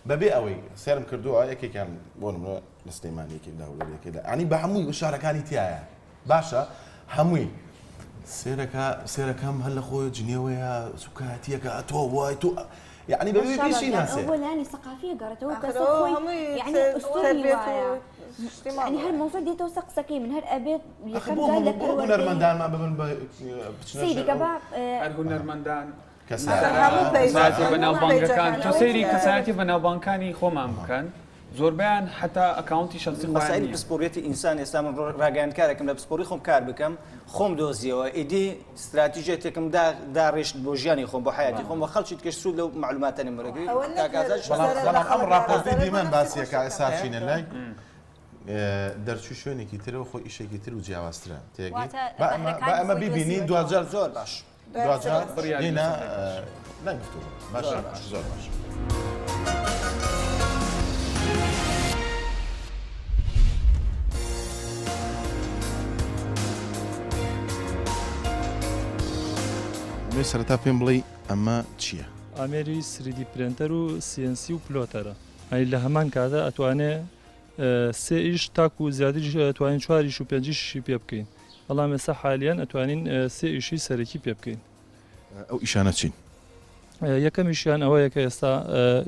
بەبێ ئەوەی سێرم کردووە یەکێکیان بۆ نمونە لە سلەیمانیەکێکدا وڵێکێکدا ئەنی بە هەمووی شارەکانی تایە باشە هەمووی سێرەکەم هەر لە خۆی جنێوەیە سوکایەتیەکە تۆ وای تۆ يعني بيبي بيشي ناسه هو يعني ثقافيه قرأته كسوي يعني اسطوري يعني هالموضوع دي توثق سكي من هالابيت يخبر لك هنرمندان ما بمن سيدي كبا هنرمندان كساتي بناو بانكان تو سيري كساتي بناو بانكاني خۆمان بکەن زۆربیان حتا ئەکاونتی شخصی مەسائلی پسپۆڕیەتی ئینسان ئێستا من ڕاگەیاندکارێکم لە پسپۆڕی خۆم کار بکەم خۆم دۆزیەوە ئیدی استراتیژێتێکم داڕێشت بۆ ژیانی خۆم بۆ حیاتی خۆم بە خەڵکی کەش سوود لەو معلوماتانی وەرەگری بەڵام ئەم ڕاپۆرتەی دیمەن باسیەکە ئێستا چینە لای دەرچوو شوێنێکی ترەوە خۆی ئیشێکی تر و جیاوازترە تێگەی با ئەمە بیبینین دوجار زۆر باش دوجار هێنا نەگفتووە باشە زۆر باش سەرەتا پێم بڵێ ئەمە چییە؟ ئامێری 3D پرینتەر و CNC و پلۆتەرە ئەی لە هەمان کاتە ئەتوانێ سێ ئیش تاک و زیاتریش ئەتوانین 4 و 5 پێ بکەین بەڵام ئێستا حالیان ئەتوانین سێ ئیشی سەرەکی پێ بکەین ئەو ئیشانە چین؟ یەکەمیشیان ئەوەیە کە ئێستا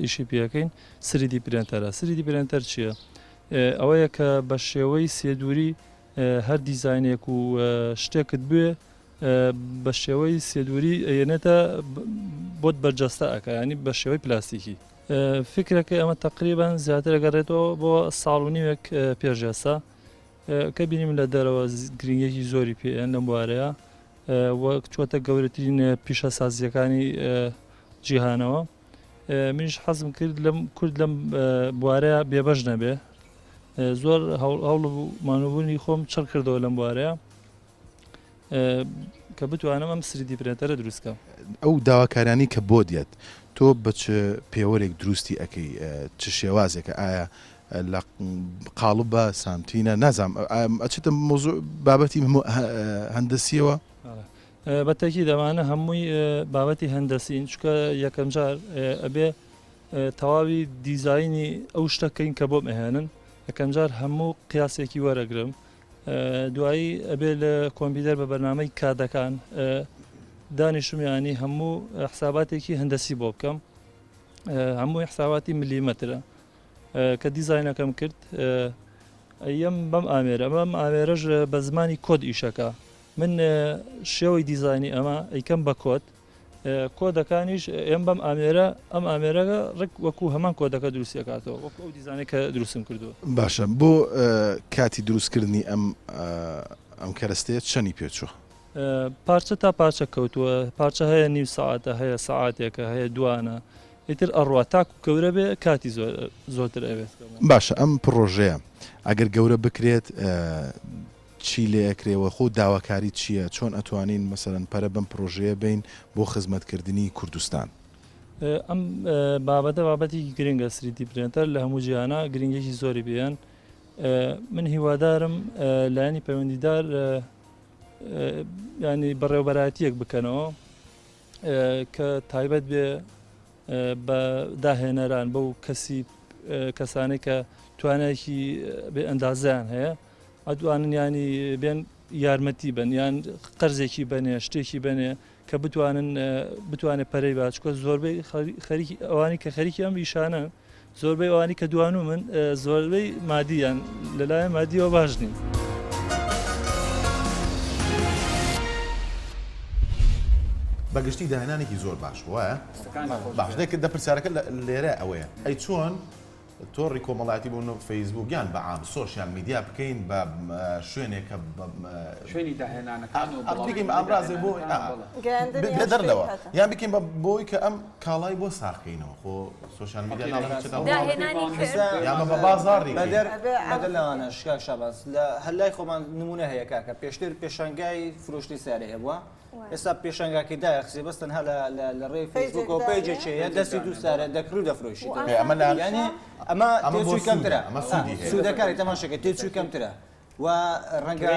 ئیشی پێەکەین 3D پرینتەرە 3D پرینتەر چییە؟ ئەوەیە کە بە شێوەی سێدووری هەر دیزاینێک و شتێکت بوێ بە شێوەی سێدووری ئەێنێتە بۆت بەرجەستە ئەەکە ینی بە شێوەی پلاستیکی فکرەکە ئەمە تقریبان زیاتر ئەگەڕێتەوە بۆ ساڵ و نیوێک پێشێستا کە بینیم لە دەرەوە گرنگێکی زۆری پێیان لەم بوارەیە وەک چۆتە گەورەترین پیشە سازیەکانی جیهانەوە منیش حەزم کرد لەم کورد لەم بوارەیە بێبەش نەبێ زۆر هەوڵ و مانوبوونی خۆم چڕ کردەوە لەم بوارەیە کە بتوانم ئەم 3D پرینتەرە دروستکەم ئەو داواکارانی کە بۆ دیێت تۆ بە چ پێوەرێک دروستی ئەەکەی چ شێوازێکە ئایا لە قاڵب بە سامتینە نازام ئەچێتە مۆزوع بابەتی هەندەسیەوە بەتەکی دەمانە هەمووی بابەتی هەندەسین چکە یەکەم جار ئەبێ تەواوی دیزایانی ئەو شتەکەین کە بۆم ئەهێنن یەکەم جار هەموو قیاسێکی وەرەگرم دوایی ئەبێ لە کۆمپیوتەر بە بەرنامەی کادەکان دانیشتمیانی هەموو حساباتێکی هەندەسی بۆ بکەم هەموو حساباتی ملیمەترە کە دیزاینەکەم کرد ئەم بەم ئامێرە بەم ئامێرەش بە زمانی کۆد ئیشەکە من شێوەی دیزایانی ئەمە ئەیکەم بە کۆد کۆدەکانیش ئێم بەم ئامێرە ئەم ئامێرەگە ڕێک وەکو هەمان کۆدەکە دروستیەکاتەوە وەکو ئەو دیزانێک کە دروستم کردووە باشە بۆ کاتی دروستکردنی ئەم کەرەستەیە چەندی پێچوە پارچە تا پارچە کەوتووە پارچە هەیە نیم ساعتە هەیە ساعاتێکە هەیە دوانە ئیتر ئەڕوا تاکو گەورە بێ کاتی زۆرتر ئەوێت باشە ئەم پرۆژەیە ئەگەر گەورە بکرێت چی لێ ئەکرێەوە خۆ داواکاری چییە چۆن ئەتوانین مەسەرەن پەرە بەم پرۆژەیە بین بۆ خزمەتکردنی کوردستان ئەم بابەتە بابەتی گرنگە 3D پرینتەر لە هەموو جیهانە گرنگێکی زۆری بیان من هیوادارم لایەنی پەیوەندیدار ینی بەڕێوەبەرایەتیەک بکەنەوە کە تایبەت بێ بە داهێنەران بەو کەسانێک کە توانایەکی بێ ئەندازیان هەیە ئەتوانن ینی بێن یارمەتی بن یان قەرزێکی بنێ شتێکی بنێ کە بتوانێت پەرەی باچکۆ زۆربەی خەریکی ئەوانی کە خەریکی ئەم ئیشانە زۆربەی ئەوانی کە دوانو من زۆربەی مادییان لەلایەن مادیەوە باش نین بەگشتی داهێنانێکی زۆر باش وایە باش دەکرد دەپرسیارەکە لێرە ئەوەیە ئەی چۆن تۆڕی کۆمەڵاتی بوون و فەیسبوک یان بەعام سۆشیال میدیا بکەین بە شوێنێکە شوێنی داهێنانەکان بگەین ئامرازێ بۆ دەرنەوە یان بکەین بە بۆی کە ئەم کاڵای بۆ ساخکەینەوە خۆ سۆشیال میدیا یان بە بازاڕی بەدەلەوانە شکا شاباس لە هەلای خۆمان نمونە هەیە کاکە پێشتر پێشانگای فرۆشتی سیارە هەبووە ئێستا پێشنگاکی دای خزی بەستن هە لە ڕێی فیسبوک و پیجێکەیە دەستی دوو سارە دەکرو دەفرۆشی ینی ئەمە تێچووی کەمترە سوودەکاری تەماشەکە تێچووی کەمترە و ڕەنگە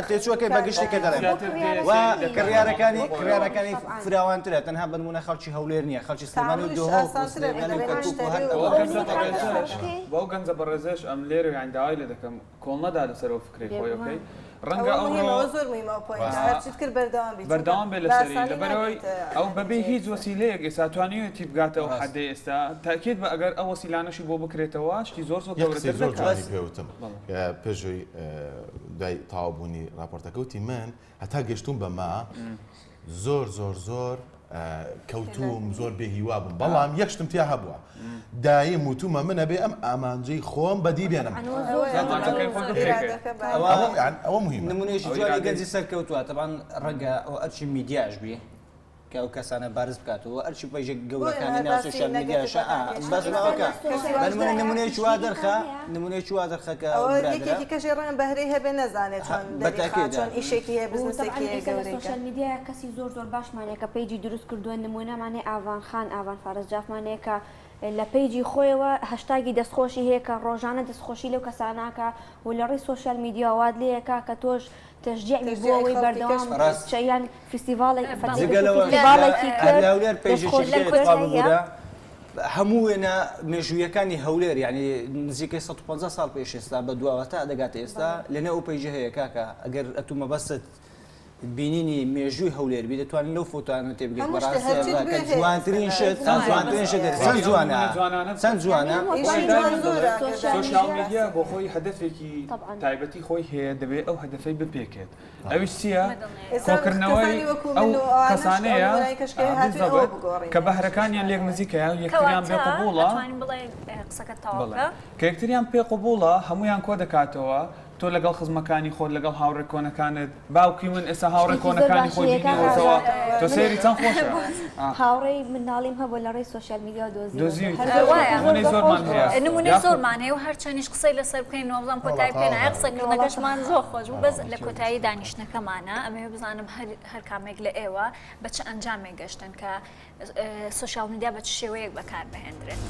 تێچووەکەی بەگشتێکە دەڵێن و کڕیارەکانی فراوانترە تەنها بنمونە خەڵکی هەولێر نییە خەڵکی سلێمانی و دۆها بۆ گەنجە بەڕێزش ئەم لێرە یانداوای لێ دەکەم کۆڵ نەدا لەسەرەوە فکرێک خۆیەکەی ڕەنگە ئەوڕۆ زۆر هەرچیت کرد بەردەوام بێ لەسەری لەبەرەوەی ئەو بەبێ هیچ وەسیلەیەک ئێستا توانێتی بگاتەوە حەدەی ئێستا تاکید بە ئەگەر ئەو وەسیلانەشی بۆ بکرێتەوە شتی زۆر زۆر پێوتم پێشوی دوای تاوابوونی راپۆرتەکەوتی من هەتا گەشتوم بەما زۆر کەوتوم زۆر بێهیوا بووم بەڵام یەکشتم تیا هەبووە دایم وتومە منە بێ ئەم ئامانجەی خۆم بەدی بێنم ئەوە مهم نمونێکی جوانی گەنجی سەرکەوتووە تەبان ڕەنگە ئەو ئەرچی میدیاش بێ کە ئەو کەسانە بارز بکاتەوە ئەرچی پەیژە گەورەکانی ناو سۆشیال میدیاشە بەسەوەکە نمونەیەکی وا دەرخە نمونەیەکی وا دەرخە کە یەکێکی کەشی ڕەن بەهرەی هەبێ نەزانێت چۆن ئیشێکی هەیە بزنسێکی هەیە سۆشیال میدیا کەسی زۆر باشمانەیە کە پەیجی دروست کردووە نمونەمانێ ئاوان خان ئاوان فارزجافمانەیە کە لە پەیجی خۆیەوە هەشتاگی دەستخۆشی هەیە کە ڕۆژانە دەستخۆشی لەو کەساناکە و لە ڕێی سۆشیال میدیا واد لەیەکە کە تۆش تشجیعی بۆ ئەوەی بەردەوام چیان فستیڤالێکی هەولێر پێیژێکبوورە هەموو وێنە مێژوویەکانی هەولێر یعنی نزیکەی 150 ساڵ پێش ئێستا بە دواوە تا دەگاتە ئێستا لەنێ ئەو پەیجە هەیە کاکە ئەگەر ئەتومە بەست بینینی مێژووی هەولێر بی دەتوانین لەو فۆتوانە تێبگەیت بەڕاستە جوانترین شت جوانترین شت چەند جوانە چەند جوانە سۆشیال میدیا بۆ خۆی هەدەفێکی تایبەتی خۆی هەیە دەبێت ئەو هەدەفەی بپێکێت ئەویش چییە کۆکردنەوەی ئەو کەسانەیە کە بەهرەکانیان لێک نزیکەیە یەکتریان پێ قبوڵە کە یەکتریان پێ قبوڵە هەمویان کۆ دەکاتەوە تۆ لەگەڵ خزمەکانی خۆت لەگەڵ هاوڕێ کۆنەکانت باوکی من ئێستا هاوڕێ کۆنەکانی خۆی بینیەوەتەوە تۆ سێری چەند خۆشە هاوڕێی منداڵیم هەبوو لە ڕێی سۆشیال میدیا نمونەی زۆرمان هەیە و هەرچەندیش قسەی لەسەر بکەین نۆڵام کۆتایی پێنایە قسەکردنەکەشمان زۆر خۆش بوو بەس لە کۆتایی دانیشتەکەمانە ئەمەوێ بزانم هەر کامێک لە ئێوە بە چه ئەنجامێک گەشتن کە سۆشیال میدیا بە چ شێوەیەک بەکار بهێنرێت.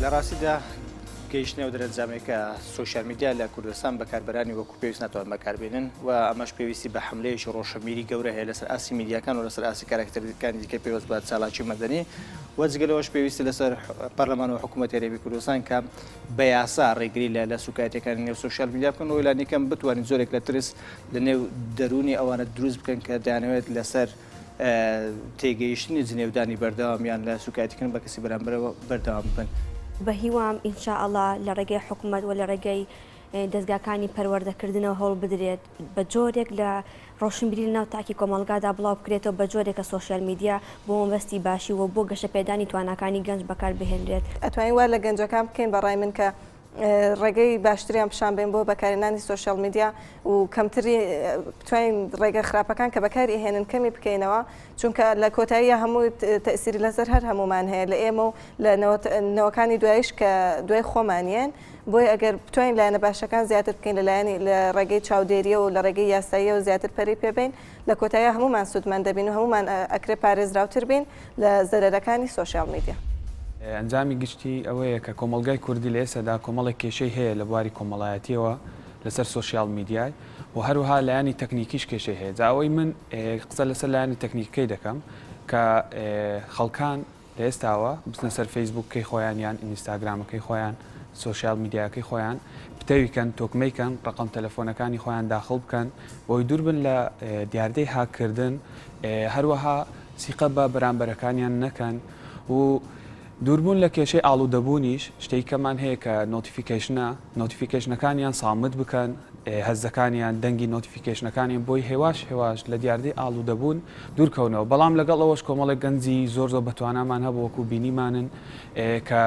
لە ڕاستیدا گەیشتنەوە دەرەنجامێکە سۆشیال میدیا لە کوردستان بەکاربەرانی وەکو پێویست ناتوان بەکاربێنن و ئەمەش پێویستی بە حملەیەکی ڕۆشەبیری گەورە هەیە لەسەر ئاسی میدیاکان و لەسەر ئاسی کارکتەرەکانی دیکە پێویست بە چالاکی مەدەنی و جگەلەوەش پێویستی لەسەر پەرلەمان و حکوومەتی هەرێمی کوردستان کە بە یاسا ڕێگری لە سوکایەتەکانی نێو سۆشیال میدیا بکەن و لانیکەم بتوانین زۆرێک لە ترس لە نێو دەرونی ئەوانە دروست بکەن کە دەیانەوێت لەسەر تێگەیشتنی جنێودانی بەردەوامیان لە سوکایەتیکردن بە کەسی بەرامبەرەوە بەردەوام بن. بە هیوام ئینشاءالله لە ڕێگەی حکوومەت و لە ڕێگەی دەستگاکانی پەروەردەکردنەوە هەوڵ بدرێت بە جۆرێک لە ڕۆشنبیری ناو تاکی کۆمەڵگادا بڵاو بکرێتەوە بە جۆرێکە سۆشیال میدیا بۆ مەبەستی باشی و بۆ گەشە پێدانی تواناکانی گەنج بەکار بهێنرێت. ئەتوانین وا لە گەنجەکان بکەین بەڕای من کە ڕێگەی باشتریان پیشان بێن بۆ بەکارهێنانی سۆشیال میدیا و کەمتری بتوانین ڕێگە خراپەکان کە بەکاری هێنن کەمی بکەینەوە چونکە لە کۆتاییە هەموو تەئسیری لەسەر هەر هەمومان هەیە لە ئێمە و لە نەوەکانی دوایش کە دوای خۆمانیان بۆی ئەگەر بتوانین لایەنە باشەکان زیاتر بکەین لەلایەنی لە ڕێگەی چاودێریە و لە ڕێگەی یاساییە و زیاتر پەری پێبین لە کۆتاییە هەمومان سوودمان دەبین و هەمومان ئەکرێ پارێزراوتر بین لە زەرەرەکانی سۆشیال میدیا. ئەنجامی گشتی ئەوەیە کە کۆمەلگای کوردی لە ئێسادا کۆمەڵێک کێشەی هەیە لە بواری کۆمەڵایەتیەوە لەسەر سۆشیال میدیای و هەروها لایانی تەکنیکیش کێشەی هەیە. جاوەی من قسە لەسەر لایانی تەکنیکەکەی دەکەم کە خەڵکان لە ئێستاوە بچنە سەر فەیسبووکەی خۆیان یان ئینستاگرامەکەی خۆیان سوسیال میدیاکەی خۆیان پتەویکەن تۆکمەیکەن ڕقم تەلەفۆنەکانی خۆیان داخڵ بکەن بۆی دوور بن لە دیاردەی هاکردن هەروەها سیقە بە بەرامبەرەکانیان نەکەن و دووربوون لە کێشەی ئاڵوودەبوونیش شتێک کەمان هەیە کە نۆتیفیکیشنەکانیان سامت بکەن هەزەکانیان دەنگی نۆتیفیکیشنەکانیان بۆی هێواش لە دیاردەی ئاڵوودەبوون دوورکەونەوە بەڵام لەگەڵەوەش کۆمەڵێک گەنجی زۆر بەتوانامان هەبوو وەکو بینیمانن کە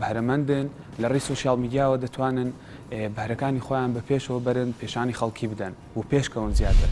بەهرەمەندن لە ڕێی سوسیال میدیاوە دەتوانن بەهرەکانی خۆیان بە پێشەوە بەرن پێشانی خەڵکی بدەن و پێشکەون زیاتر.